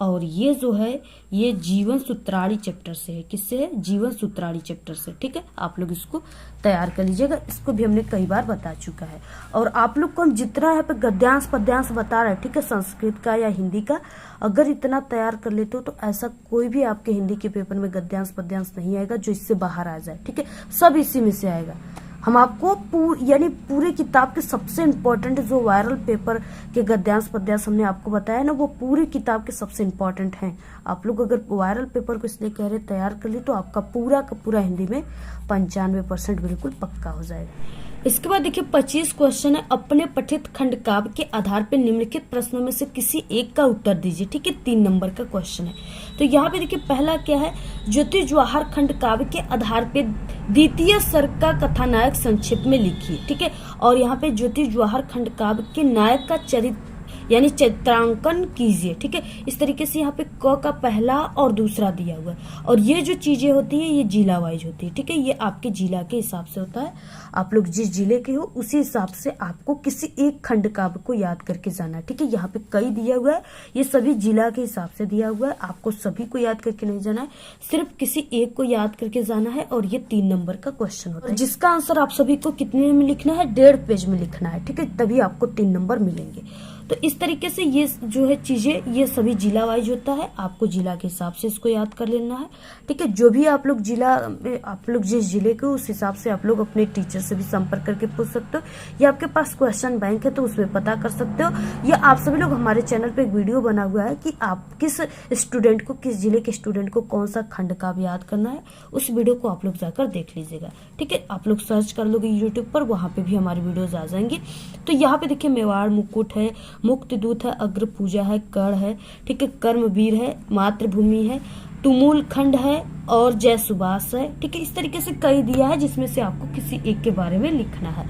और ये जो है ये जीवन सूत्राणी चैप्टर से है। किससे है? जीवन सूत्राणी चैप्टर से। ठीक है, आप लोग इसको तैयार कर लीजिएगा, इसको भी हमने कई बार बता चुका है। और आप लोग को हम जितना यहाँ पे गद्यांश पद्यांश बता रहे हैं, ठीक है, संस्कृत का या हिंदी का, अगर इतना तैयार कर लेते हो तो ऐसा कोई भी आपके हिंदी के पेपर में गद्यांश पद्यांश नहीं आएगा जो इससे बाहर आ जाए। ठीक है, सब इसी में से आएगा। हम आपको यानी पूरे किताब के सबसे इम्पोर्टेंट जो वायरल पेपर के गद्यांश पद्यांश हमने आपको बताया ना, वो पूरी किताब के सबसे इम्पोर्टेंट हैं। आप लोग अगर वायरल पेपर को इसलिए कह रहे तैयार कर ली तो आपका पूरा का पूरा हिंदी में 95% बिल्कुल पक्का हो जाएगा। इसके बाद देखिए 25 क्वेश्चन है। अपने पठित खंड काव्य के आधार पर निम्नलिखित प्रश्नों में से किसी एक का उत्तर दीजिए। ठीक है, 3 नंबर का क्वेश्चन है। तो यहाँ पे देखिए पहला क्या है, ज्योति जवाहर खंड काव्य के आधार पे द्वितीय सर्ग का कथानायक संक्षेप में लिखिए। ठीक है, और यहाँ पे ज्योति जवाहर खंड काव्य के नायक का चरित्र यानी चित्रांकन कीजिए। ठीक है, इस तरीके से यहाँ पे क का पहला और दूसरा दिया हुआ है। और ये जो चीजें होती है ये जिला वाइज होती है। ठीक है, ये आपके जिला के हिसाब से होता है। आप लोग जिस जिले के हो उसी हिसाब से आपको किसी एक खंड काव्य को याद करके जाना है। ठीक है, यहाँ पे कई दिया हुआ है, ये सभी जिला के हिसाब से दिया हुआ है। आपको सभी को याद करके नहीं जाना है, सिर्फ किसी एक को याद करके जाना है। और ये 3 नंबर का क्वेश्चन होता है, जिसका आंसर आप सभी को कितने में लिखना है, 1.5 पेज में लिखना है। ठीक है, तभी आपको 3 नंबर मिलेंगे। तो इस तरीके से ये जो है चीजें ये सभी जिला वाइज होता है, आपको जिला के हिसाब से इसको याद कर लेना है। ठीक है, जो भी आप लोग जिला में आप लोग जिस जिले के उस हिसाब से आप लोग अपने टीचर से भी संपर्क करके पूछ सकते हो, या आपके पास क्वेश्चन बैंक है तो उसमें पता कर सकते हो, या आप सभी लोग हमारे चैनल पे एक वीडियो बना हुआ है कि आप किस स्टूडेंट को, किस जिले के स्टूडेंट को कौन सा खंड काव्य याद करना है, उस वीडियो को आप लोग जाकर देख लीजिएगा। ठीक है, आप लोग सर्च कर लोगे यूट्यूब पर, वहां पे भी हमारी वीडियोज आ जाएंगी। तो यहाँ पे देखिए मेवाड़ मुकुट है, मुक्ति दूत है, अग्र पूजा है, कर्ण है, ठीक है, कर्मवीर है, मातृभूमि है, तुमुल खंड है और जय सुभाष है। ठीक है, इस तरीके से कई दिया है जिसमें से आपको किसी एक के बारे में लिखना है।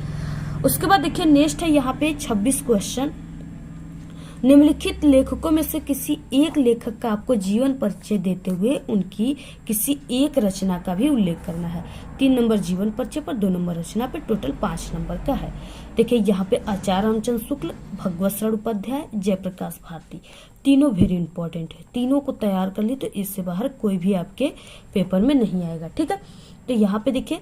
उसके बाद देखिए नेक्स्ट है यहाँ पे 26 क्वेश्चन। निम्नलिखित लेखकों में से किसी एक लेखक का आपको जीवन परिचय देते हुए उनकी किसी एक रचना का भी उल्लेख करना है। 3 नंबर जीवन परिचय पर, 2 नंबर रचना पे, टोटल 5 नंबर का है। देखिए यहाँ पे आचार्य रामचंद्र शुक्ल, भगवत शरण उपाध्याय, जयप्रकाश भारती, तीनों वेरी इंपॉर्टेंट है। तीनों को तैयार कर ली तो इससे बाहर कोई भी आपके पेपर में नहीं आएगा। ठीक है, तो यहाँ पे देखिए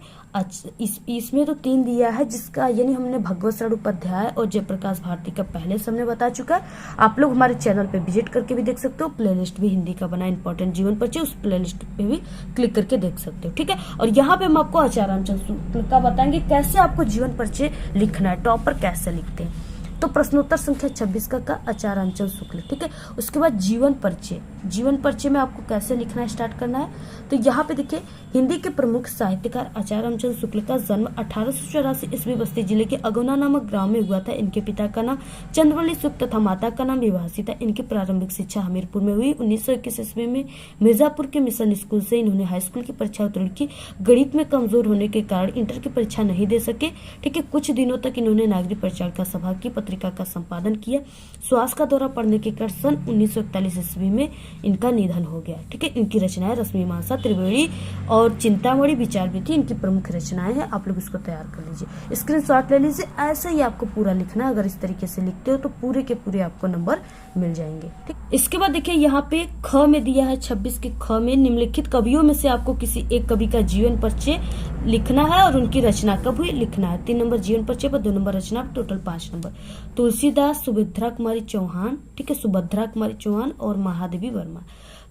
इसमें तो 3 दिया है, जिसका यानी हमने भगवत शरण उपाध्याय और जयप्रकाश भारती का पहले से हमने बता चुका है। आप लोग हमारे चैनल पे विजिट करके भी देख सकते हो, प्लेलिस्ट भी हिंदी का बना इंपॉर्टेंट जीवन परिचय, उस प्लेलिस्ट पे भी क्लिक करके देख सकते हो। ठीक है, और यहाँ पे हम आपको आचार्य रामचंद्र शुक्ल का बताएंगे कैसे आपको जीवन परिचय लिखना है, टॉपर कैसे लिखते हैं। तो प्रश्नोत्तर संख्या 26 का आचार्य रामचंद्र शुक्ल। ठीक है, उसके बाद जीवन परिचय। जीवन परिचय में आपको कैसे लिखना स्टार्ट करना है, तो यहाँ पे देखिए हिंदी के प्रमुख साहित्यकार आचार्य रामचंद्र शुक्ल का जन्म 1884 ईस्वी बस्ती जिले के अगौना नामक गांव में हुआ था। इनके पिता का नाम चंद्रवली शुक्ल तथा माता का नाम विभासी था। इनकी प्रारंभिक शिक्षा हमीरपुर में हुई। 1921 ईस्वी में मिर्जापुर के मिशन स्कूल से इन्होंने हाई स्कूल की परीक्षा उत्तीर्ण की। गणित में कमजोर होने के कारण इंटर की परीक्षा नहीं दे सके। ठीक है, कुछ दिनों तक इन्होंने नागरिक प्रचारिका सभा की पत्रिका का संपादन किया। श्वास का दौरा पड़ने के कारण सन 1941 ईस्वी में इनका निधन हो गया। ठीक है, इनकी रचनाएं रश्मिमांसा, त्रिवेणी और चिंतामणि विचार भी थी, इनकी प्रमुख रचनाएं हैं। आप लोग इसको तैयार कर लीजिए, स्क्रीनशॉट ले लीजिए। ऐसे ही आपको पूरा लिखना है। अगर इस तरीके से लिखते हो तो पूरे के पूरे आपको नंबर मिल जाएंगे। ठीक, इसके बाद देखिए यहाँ पे ख में दिया है 26 के ख में निम्नलिखित कवियों में से आपको किसी एक कवि का जीवन परिचय लिखना है और उनकी रचना का भी लिखना है। 3 नंबर जीवन परिचय पर, 2 नंबर रचना पर, टोटल 5 नंबर। तुलसीदास, सुभद्रा कुमारी चौहान, ठीक है, सुभद्रा कुमारी चौहान और महादेवी वर्मा।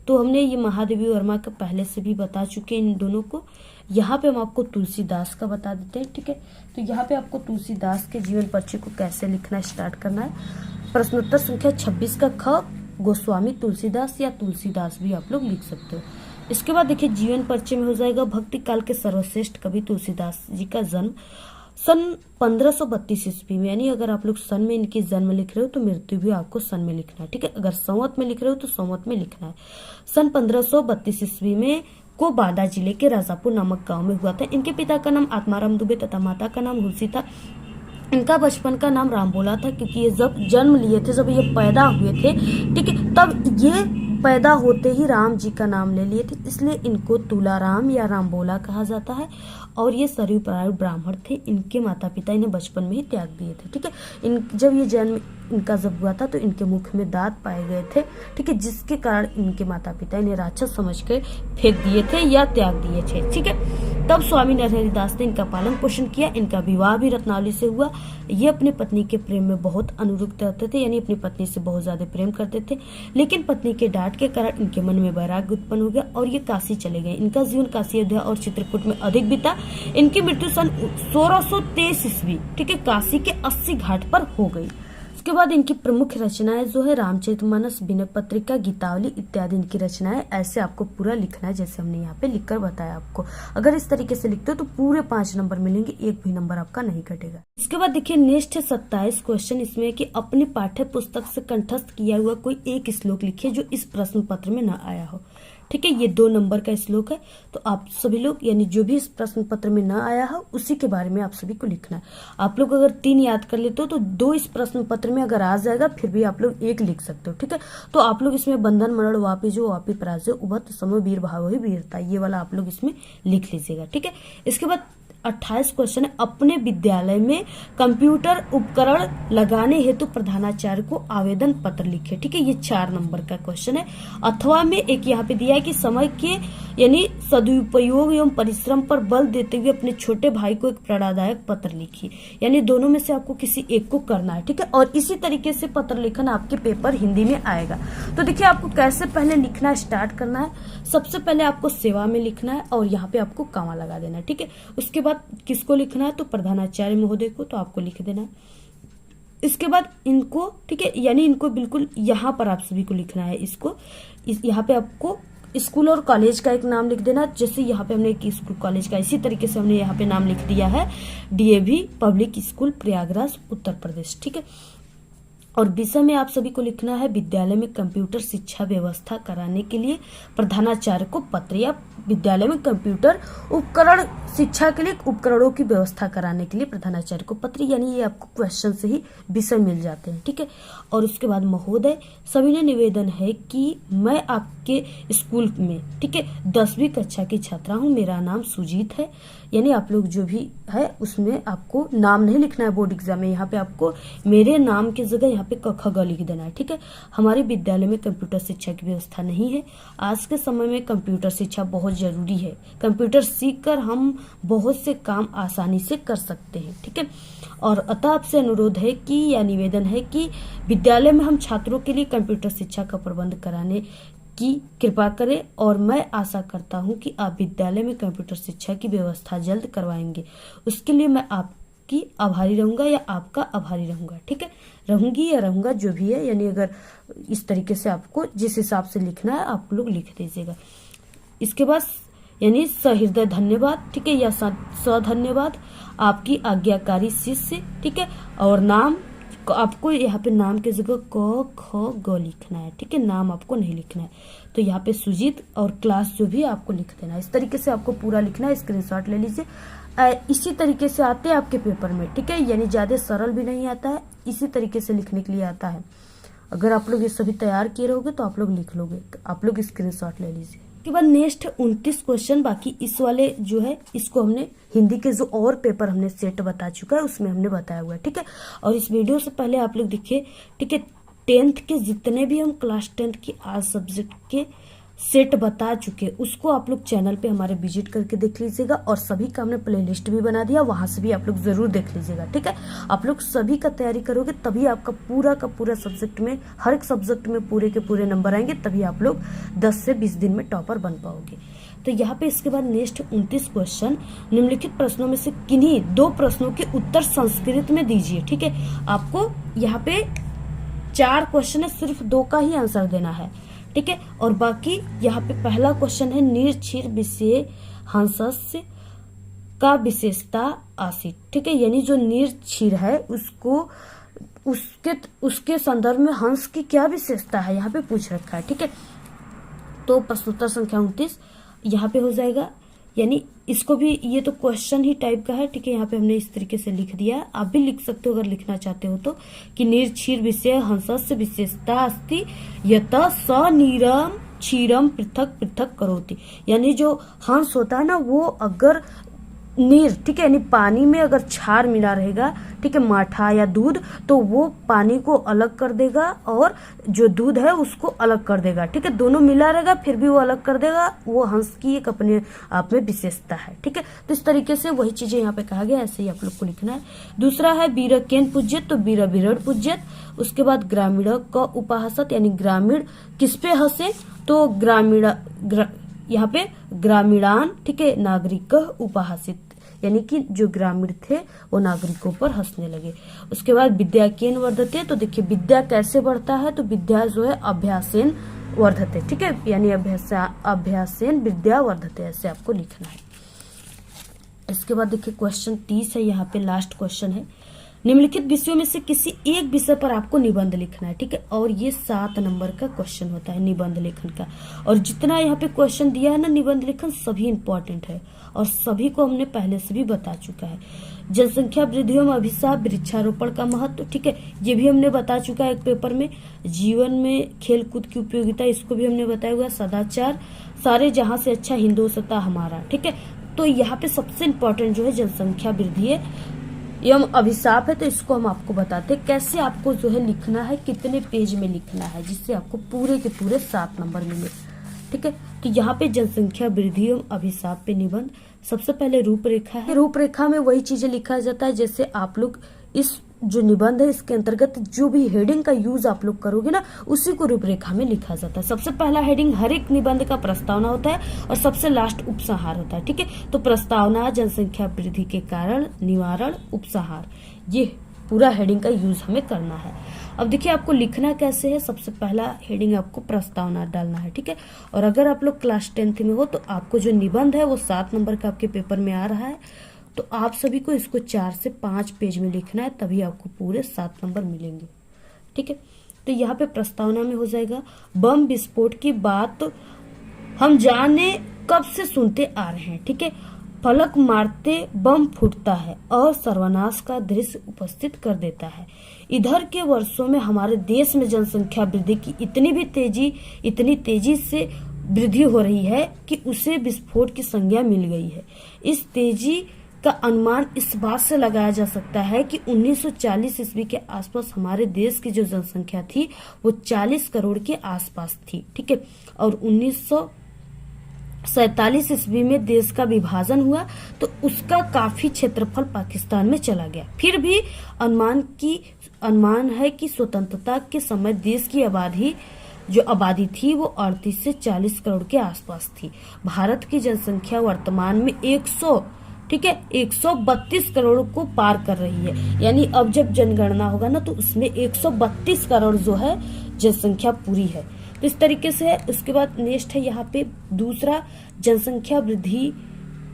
तो हमने ये महादेवी वर्मा का पहले से भी बता चुके हैं इन दोनों को। यहाँ पे हम आपको तुलसीदास का बता देते हैं। ठीक है, तो यहाँ पे आपको तुलसीदास के जीवन परिचय को कैसे लिखना स्टार्ट करना है। प्रश्नोत्तर संख्या 26 का ख, गोस्वामी तुलसीदास या तुलसीदास भी आप लोग लिख सकते हो। इसके बाद देखिए जीवन परिचय में हो जाएगा भक्ति काल के सर्वश्रेष्ठ कवि तुलसीदास जी का जन्म सन 1532 ईस्वी में, यानी अगर आप लोग सन में इनकी जन्म लिख रहे हो तो मृत्यु भी आपको सन में लिखना है। ठीक है, अगर संवत में लिख रहे हो तो संवत में लिखना है। सन 1532 ईस्वी में को बादा जिले के राजापुर नामक गांव में हुआ था। इनके पिता का नाम आत्माराम दुबे तथा माता का नाम हुलसी था। इनका बचपन का नाम रामबोला था, क्योंकि ये जब जन्म लिए थे, जब ये पैदा हुए थे, ठीक है, तब ये पैदा होते ही राम जी का नाम ले लिए थे, इसलिए इनको तुलाराम या रामबोला कहा जाता है। और ये सर्वपरायण ब्राह्मण थे। इनके माता पिता इन्हें बचपन में ही त्याग दिए थे। ठीक है, जब ये जन्म इनका जब हुआ था तो इनके मुख में दांत पाए गए थे। ठीक है, जिसके कारण इनके माता पिता इन्हें राक्षस समझ कर फेंक दिए थे या त्याग दिए थे। ठीक है, तब स्वामी नरहरिदास ने इनका पालन पोषण किया। इनका विवाह भी रत्नावली से हुआ। ये अपनी पत्नी के प्रेम में बहुत अनुरक्त रहते थे, यानी अपनी पत्नी से बहुत ज्यादा प्रेम करते थे। लेकिन पत्नी के डांट के कारण इनके मन में वैराग्य उत्पन्न हो गया और ये काशी चले गए। इनका जीवन काशी, अयोध्या और चित्रकूट में अधिक बीता। इनकी मृत्यु सन 1623 ईस्वी, ठीक है, काशी के 80 घाट पर हो गई। उसके बाद इनकी प्रमुख रचनाएं जो है रामचरितमानस, विनय पत्रिका, गीतावली इत्यादि इनकी रचनाएं। ऐसे आपको पूरा लिखना है जैसे हमने यहाँ पे लिखकर बताया आपको। अगर इस तरीके से लिखते हो तो पूरे 5 नंबर मिलेंगे, एक भी नंबर आपका नहीं कटेगा। इसके बाद देखिए नेक्स्ट है 27 क्वेश्चन। इसमें है कि अपनी पाठ्य पुस्तक से कंठस्थ किया हुआ कोई एक श्लोक लिखिए जो इस प्रश्न पत्र में न आया हो। ठीक है, ये 2 नंबर का श्लोक है। तो आप सभी लोग, यानी जो भी इस प्रश्न पत्र में न आया हो उसी के बारे में आप सभी को लिखना है। आप लोग अगर 3 याद कर लेते हो तो 2 इस प्रश्न पत्र में अगर आ जाएगा, फिर भी आप लोग 1 लिख सकते हो। ठीक है, तो आप लोग इसमें बंधन मरण वापी जो वापी पराजय उभत समय वीर भाव ही वीरता, ये वाला आप लोग इसमें लिख लीजिएगा। ठीक है, इसके बाद 28 क्वेश्चन है अपने विद्यालय में कंप्यूटर उपकरण लगाने हेतु प्रधानाचार्य को आवेदन पत्र लिखे। ठीक है, ये 4 नंबर का क्वेश्चन है। अथवा में एक यहाँ पे दिया है कि समय के यानी सदुपयोग एवं परिश्रम पर बल देते हुए अपने छोटे भाई को एक प्रेरणादायक पत्र लिखिए। यानी दोनों में से आपको किसी एक को करना है। ठीक है, और इसी तरीके से पत्र लेखन आपके पेपर हिंदी में आएगा। तो देखिए आपको कैसे पहले लिखना स्टार्ट करना है। सबसे पहले आपको सेवा में लिखना है और यहाँ पे आपको कॉमा लगा देना है। ठीक है, उसके बाद किसको लिखना है तो प्रधानाचार्य महोदय को, तो आपको लिख देना है। इसके बाद इनको, ठीक है, यानी इनको बिल्कुल यहाँ पर आप सभी को लिखना है। इसको यहाँ पे आपको स्कूल और कॉलेज का एक नाम लिख देना। जैसे यहाँ पे हमने एक स्कूल कॉलेज का, इसी तरीके से हमने यहाँ पे नाम लिख दिया है DAV public school Prayagraj Uttar Pradesh. ठीक है, और विषय में आप सभी को लिखना है विद्यालय में कंप्यूटर शिक्षा व्यवस्था कराने के लिए प्रधानाचार्य को पत्र, या विद्यालय में कंप्यूटर उपकरण शिक्षा के लिए उपकरणों की व्यवस्था कराने के लिए प्रधानाचार्य को पत्र, यानी ये आपको क्वेश्चन से ही विषय मिल जाते हैं, ठीक है। और उसके बाद महोदय सविनय निवेदन है कि मैं आपके स्कूल में, ठीक है, 10वीं कक्षा की छात्रा हूँ, मेरा नाम सुजीत है, यानी आप लोग जो भी है उसमें आपको नाम नहीं लिखना है बोर्ड एग्जाम में, यहाँ पे आपको मेरे नाम की जगह यहाँ पे क ख ग लिख देना है, ठीक है। हमारे विद्यालय में कंप्यूटर शिक्षा की व्यवस्था नहीं है। आज के समय में कंप्यूटर शिक्षा बहुत जरूरी है। कंप्यूटर सीखकर हम बहुत से काम आसानी से कर सकते हैं, ठीक है। और अतः आपसे अनुरोध है कि या निवेदन है कि विद्यालय में हम छात्रों के लिए कंप्यूटर शिक्षा का प्रबंध कराने की कृपा करें, और मैं आशा करता हूं कि आप विद्यालय में कंप्यूटर शिक्षा की व्यवस्था जल्द करवाएंगे। उसके लिए मैं आपकी आभारी रहूंगा या आपका आभारी रहूंगा, ठीक है, रहूंगी या रहूंगा जो भी है, यानी अगर इस तरीके से आपको जिस हिसाब से लिखना है आप लोग लिख दीजिएगा। इसके बाद यानी सहृदय धन्यवाद, ठीक है, या सधन्यवाद, आपकी आज्ञाकारी शिष्य, ठीक है। और नाम आपको यहाँ पे नाम की जगह क ख ग लिखना है, ठीक है, नाम आपको नहीं लिखना है। तो यहाँ पे सुजीत और क्लास जो भी आपको लिख देना है। इस तरीके से आपको पूरा लिखना है, स्क्रीनशॉट ले लीजिए। इसी तरीके से आते हैं आपके पेपर में, ठीक है, यानी ज्यादा सरल भी नहीं आता है, इसी तरीके से लिखने के लिए आता है। अगर आप लोग ये सभी तैयार किए रहोगे तो आप लोग लिख लोगे, तो आप लोग स्क्रीनशॉट ले लीजिए। के बाद नेक्स्ट 29 क्वेश्चन, बाकी इस वाले जो है इसको हमने हिंदी के जो और पेपर हमने सेट बता चुका है उसमें हमने बताया हुआ है, ठीक है। और इस वीडियो से पहले आप लोग देखिए, ठीक है, 10th के जितने भी हम क्लास 10th की आज सब्जेक्ट के सेट बता चुके उसको आप लोग चैनल पे हमारे विजिट करके देख लीजिएगा, और सभी का हमने प्लेलिस्ट भी बना दिया, वहां से भी आप लोग जरूर देख लीजिएगा, ठीक है। आप लोग सभी का तैयारी करोगे तभी आपका पूरा का पूरा सब्जेक्ट में, हर एक सब्जेक्ट में पूरे के पूरे नंबर आएंगे, तभी आप लोग 10 से 20 दिन में टॉपर बन पाओगे। तो यहाँ पे इसके बाद नेक्स्ट 29 क्वेश्चन, निम्नलिखित प्रश्नों में से किन्हीं 2 प्रश्नों के उत्तर संस्कृत में दीजिए, ठीक है। आपको यहाँ पे 4 क्वेश्चन है, सिर्फ 2 का ही आंसर देना है, ठीक है। और बाकी यहाँ पे पहला क्वेश्चन है निर्क्षीर विषय हंसस्य का विशेषता आसित, ठीक है, यानी जो निर्क्षीर है उसको उसके संदर्भ में हंस की क्या विशेषता है यहाँ पे पूछ रखा है, ठीक है। तो प्रश्नोत्तर संख्या 29 यहाँ पे हो जाएगा, यानी इसको भी, ये तो क्वेश्चन ही टाइप का है, ठीक है, यहाँ पे हमने इस तरीके से लिख दिया। आप भी लिख सकते हो अगर लिखना चाहते हो तो, कि निर्क्षीर विषय हंसस्य विशेषता अस्ति यत स नीरम क्षीरम पृथक पृथक करोति, यानी जो हंस होता है ना वो अगर नीर, ठीक है, यानी पानी में अगर क्षार मिला रहेगा, ठीक है, माठा या दूध, तो वो पानी को अलग कर देगा और जो दूध है उसको अलग कर देगा, ठीक है, दोनों मिला रहेगा फिर भी वो अलग कर देगा, वो हंस की एक अपने आप में विशेषता है, ठीक है। तो इस तरीके से वही चीजें यहाँ पे कहा गया, ऐसे ही आप लोग को लिखना है। दूसरा है वीर केन पूज्यत, तो वीर विरण पूज्यत। उसके बाद ग्रामीण क उपहासत, यानी ग्रामीण किस पे हंसे, तो ग्रामीण यहाँ पे ग्रामीणान, ठीक है, नागरिक उपहासित, यानी कि जो ग्रामीण थे वो नागरिकों पर हंसने लगे। उसके बाद विद्या केन वर्धते, तो देखिए विद्या कैसे बढ़ता है, तो विद्या जो है अभ्यासेन वर्धते, ठीक है, यानी अभ्यासेन विद्या वर्धते, ऐसे आपको लिखना है। इसके बाद देखिए क्वेश्चन 30 है, यहाँ पे लास्ट क्वेश्चन है। निम्नलिखित विषयों में से किसी एक विषय पर आपको निबंध लिखना है, ठीक है, और ये 7 नंबर का क्वेश्चन होता है निबंध लेखन का। और जितना यहाँ पे क्वेश्चन दिया है ना निबंध लेखन, सभी इंपॉर्टेंट है और सभी को हमने पहले से भी बता चुका है। जनसंख्या वृद्धि एवं अभिशाप, वृक्षारोपण का महत्व, ठीक है, ये भी हमने बता चुका है एक पेपर में। जीवन में खेल कूद की उपयोगिता, इसको भी हमने बताया हुआ। सदाचार, सारे जहां से अच्छा हिंदुस्तान हमारा, ठीक है। तो यहाँ पे सबसे इम्पोर्टेंट जो है जनसंख्या वृद्धि है एवं अभिशाप है, तो इसको हम आपको बताते हैं कैसे आपको जो है लिखना है, कितने पेज में लिखना है, जिससे आपको पूरे के पूरे 7 नंबर मिले, ठीक है। तो यहाँ पे जनसंख्या वृद्धि एवं अभिशाप पे निबंध, सबसे पहले रूपरेखा है। रूपरेखा में वही चीजें लिखा जाता है जैसे आप लोग इस जो निबंध है इसके अंतर्गत जो भी हेडिंग का यूज आप लोग करोगे ना, उसी को रूपरेखा में लिखा जाता है। सबसे पहला हेडिंग हर एक निबंध का प्रस्तावना होता है और सबसे लास्ट उपसंहार होता है, ठीक है। तो प्रस्तावना, जनसंख्या वृद्धि के कारण, निवारण, उपसंहार, ये पूरा हेडिंग का यूज हमें करना है। अब देखिए आपको लिखना कैसे है, सबसे पहला हेडिंग आपको प्रस्तावना डालना है, ठीक है। और अगर आप लोग क्लास 10th में हो तो आपको जो निबंध है वो 7 नंबर का आपके पेपर में आ रहा है, तो आप सभी को इसको 4 से 5 पेज में लिखना है, तभी आपको पूरे 7 नंबर मिलेंगे, ठीक है। तो यहाँ पे प्रस्तावना में हो जाएगा, बम विस्फोट की बात हम जाने कब से सुनते आ रहे हैं, ठीक है। पलक मारते बम फूटता है और सर्वनाश का दृश्य उपस्थित कर देता है। इधर के वर्षों में हमारे देश में जनसंख्या वृद्धि की इतनी तेजी से वृद्धि हो रही है कि उसे विस्फोट की संज्ञा मिल गई है। इस तेजी का अनुमान इस बात से लगाया जा सकता है कि 1940 ईस्वी के आसपास हमारे देश की जो जनसंख्या थी वो 40 करोड़ के आसपास थी, ठीक है। और 1947 ईस्वी में देश का विभाजन हुआ तो उसका काफी क्षेत्रफल पाकिस्तान में चला गया। फिर भी अनुमान है कि स्वतंत्रता के समय देश की आबादी थी वो 38 से 40 करोड़ के आसपास थी। भारत की जनसंख्या वर्तमान में 132 करोड़ को पार कर रही है। यानी अब जब जनगणना होगा ना तो उसमें 132 करोड़ जो है जनसंख्या पूरी है। तो इस तरीके से है। उसके बाद नेक्स्ट है यहाँ पे दूसरा, जनसंख्या वृद्धि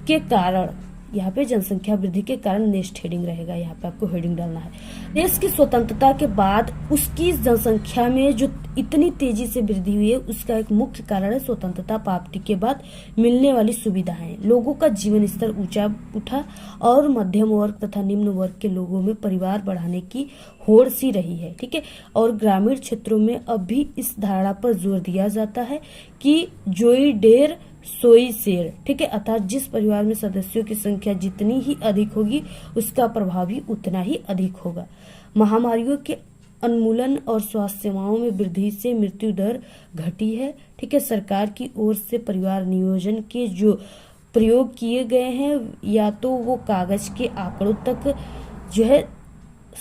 के कारण। यहाँ पे जनसंख्या वृद्धि के कारण नेक्स्ट हेडिंग रहेगा, यहाँ पे आपको हेडिंग डालना है। देश की स्वतंत्रता के बाद उसकी जनसंख्या में जो इतनी तेजी से वृद्धि हुई है उसका एक मुख्य कारण है स्वतंत्रता प्राप्ति के बाद मिलने वाली सुविधाएं। लोगों का जीवन स्तर ऊंचा उठा और मध्यम वर्ग तथा निम्न वर्ग के लोगों में परिवार बढ़ाने की होड़ सी रही है, ठीक है। और ग्रामीण क्षेत्रों में अब भी इस धारणा पर जोर दिया जाता है कि जोई ढेर सोई शेर, ठीक है। अर्थात जिस परिवार में सदस्यों की संख्या जितनी ही अधिक होगी उसका प्रभाव भी उतना ही अधिक होगा। महामारियों के उन्मूलन और स्वास्थ्य सेवाओं में वृद्धि से मृत्यु दर घटी है, ठीक है। सरकार की ओर से परिवार नियोजन के जो प्रयोग किए गए हैं या तो वो कागज के आंकड़ों तक जो है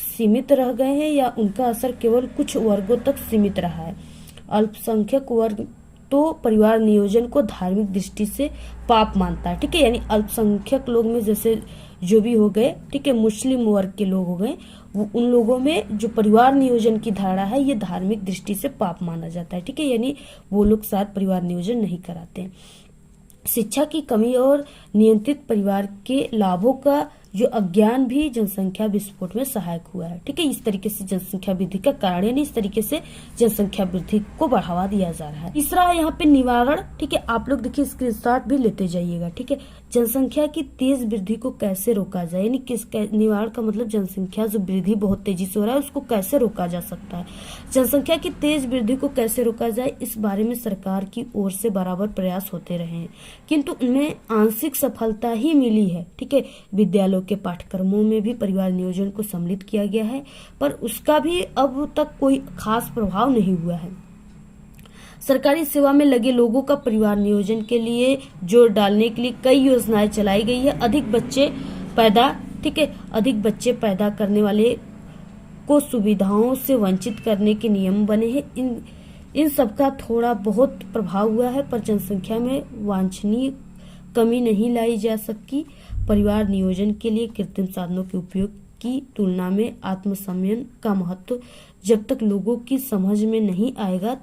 सीमित रह गए हैं या उनका असर केवल कुछ वर्गों तक सीमित रहा है। अल्पसंख्यक वर्ग तो परिवार नियोजन को धार्मिक दृष्टि से पाप मानता है, ठीक है। यानी अल्पसंख्यक लोग में जैसे जो भी हो गए, ठीक है, मुस्लिम वर्ग के लोग हो गए, वो उन लोगों में जो परिवार नियोजन की धारणा है ये धार्मिक दृष्टि से पाप माना जाता है, ठीक है। यानी वो लोग शायद परिवार नियोजन नहीं कराते हैं। शिक्षा की कमी और नियंत्रित परिवार के लाभों का जो अज्ञान भी जनसंख्या विस्फोट में सहायक हुआ है, ठीक है। इस तरीके से जनसंख्या वृद्धि का कारण यानी इस तरीके से जनसंख्या वृद्धि को बढ़ावा दिया जा रहा है। तीसरा है यहाँ पे निवारण, ठीक है। आप लोग देखिए स्क्रीनशॉट भी लेते जाइएगा, ठीक है। जनसंख्या की तेज वृद्धि को कैसे रोका जाए, यानी निवारण का मतलब जनसंख्या जो वृद्धि बहुत तेजी से हो रहा है उसको कैसे रोका जा सकता है। जनसंख्या की तेज वृद्धि को कैसे रोका जाए इस बारे में सरकार की ओर से बराबर प्रयास होते रहे हैं, किंतु उनमें आंशिक सफलता ही मिली है, ठीक है। विद्यालयों के पाठ्यक्रमों में भी परिवार नियोजन को सम्मिलित किया गया है पर उसका भी अब तक कोई खास प्रभाव नहीं हुआ है। सरकारी सेवा में लगे लोगों का परिवार नियोजन के लिए जोर डालने के लिए कई योजनाएं चलाई गई है। अधिक बच्चे पैदा करने वाले को सुविधाओं से वंचित करने के नियम बने हैं। इन सबका थोड़ा बहुत प्रभाव हुआ है पर जनसंख्या में वांछनीय कमी नहीं लाई जा सकी। परिवार नियोजन के लिए कृत्रिम साधनों के उपयोग की तुलना में आत्मसंयम का महत्व जब तक लोगों की समझ में नहीं आएगा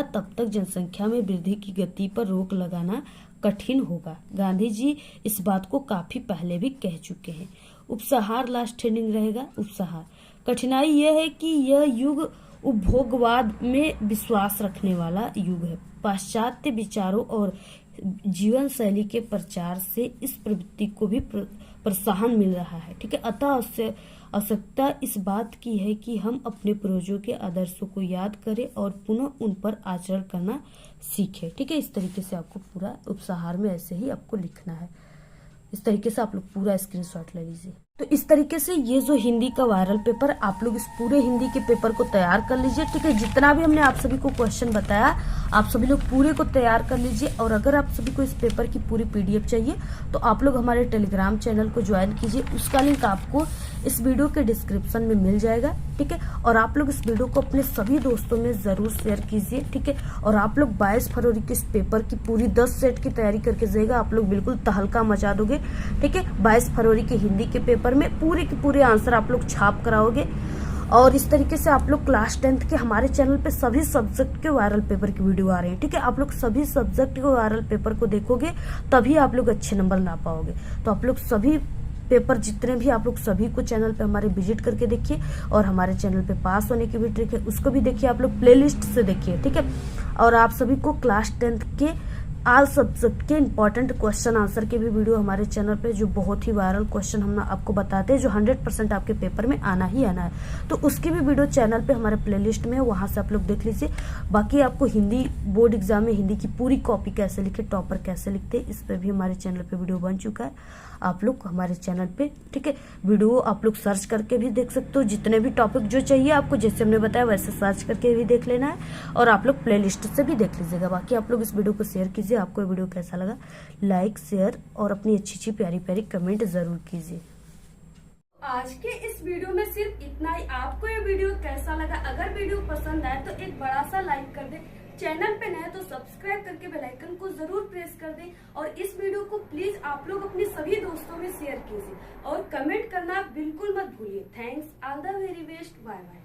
तब तक जनसंख्या में वृद्धि की गति पर रोक लगाना कठिन होगा। गांधी जी इस बात को काफी पहले भी कह चुके हैं। उपसंहार लास्ट हेडिंग रहेगा। उपसंहार, कठिनाई यह है कि यह युग उपभोगवाद में विश्वास रखने वाला युग है। पाश्चात्य विचारों और जीवन शैली के प्रचार से इस प्रवृत्ति को भी प्रोत्साहन मिल रहा है, ठीक है। अतः आवश्यकता इस बात की है कि हम अपने पूर्वजों के आदर्शों को याद करें और पुनः उन पर आचरण करना सीखें, ठीक है। इस तरीके से आपको पूरा उपसंहार में ऐसे ही आपको लिखना है। इस तरीके से आप लोग पूरा स्क्रीनशॉट ले लीजिए। तो इस तरीके से ये जो हिंदी का वायरल पेपर, आप लोग इस पूरे हिंदी के पेपर को तैयार कर लीजिए, ठीक है। जितना भी हमने आप सभी को क्वेश्चन बताया आप सभी लोग पूरे को तैयार कर लीजिए। और अगर आप सभी को इस पेपर की पूरी PDF चाहिए तो आप लोग हमारे टेलीग्राम चैनल को ज्वाइन कीजिए। उसका लिंक आपको इस वीडियो के डिस्क्रिप्शन में मिल जाएगा, ठीक है। और आप लोग इस वीडियो को अपने सभी दोस्तों में जरूर शेयर कीजिए, ठीक है। और आप लोग 22 फरवरी के इस पेपर की पूरी 10 सेट की तैयारी करके जाइएगा। आप लोग बिल्कुल तहलका मचा दोगे, ठीक है। 22 फरवरी के हिंदी के पेपर में पूरे के पूरे आंसर आप लोग छाप कराओगे। और इस तरीके से आप लोग क्लास 10th के हमारे चैनल पे सभी सब्जेक्ट के वायरल पेपर की वीडियो आ रहे हैं, ठीक है। आप लोग सभी सब्जेक्ट के वायरल पेपर को देखोगे तभी आप लोग अच्छे नंबर ला पाओगे। तो आप लोग सभी पेपर जितने भी आप लोग सभी को चैनल पे हमारे विजिट करके देखिए, और हमारे चैनल पे पास होने की भी ट्रिक है उसको भी देखिए, आप लोग प्लेलिस्ट से देखिए, ठीक है। और आप सभी को क्लास 10th के आज सब्जेक्ट के इंपॉर्टेंट क्वेश्चन आंसर के भी वीडियो हमारे चैनल पे, जो बहुत ही वायरल क्वेश्चन हम आपको बताते हैं, जो 100% आपके पेपर में आना ही आना है, तो उसकी भी वीडियो चैनल पे हमारे प्लेलिस्ट में है, वहां से आप लोग देख लीजिए। बाकी आपको हिंदी बोर्ड एग्जाम में हिंदी की पूरी कॉपी कैसे लिखे, टॉपर कैसे लिखते, इस पर भी हमारे चैनल पे वीडियो बन चुका है, आप लोग हमारे चैनल पे, ठीक है, वीडियो आप लोग सर्च करके भी देख सकते हो। जितने भी टॉपिक जो चाहिए आपको, जैसे हमने बताया वैसे सर्च करके भी देख लेना है, और आप लोग प्लेलिस्ट से भी देख लीजिएगा। बाकी आप लोग इस वीडियो को शेयर कीजिए, आपको ये वीडियो कैसा लगा लाइक शेयर और अपनी अच्छी प्यारी प्यारी कमेंट जरूर कीजिए। आज के इस वीडियो में सिर्फ इतना ही। आपको ये वीडियो कैसा लगा? अगर वीडियो पसंद आए तो एक बड़ा सा लाइक कर दें, चैनल पे नए तो सब्सक्राइब करके बेल आइकन को जरूर प्रेस कर दें, और इस वीडियो को प्लीज आप लोग अपने सभी दोस्तों में शेयर कीजिए, और कमेंट करना बिल्कुल मत भूलिए। Thanks, all the very best, bye bye.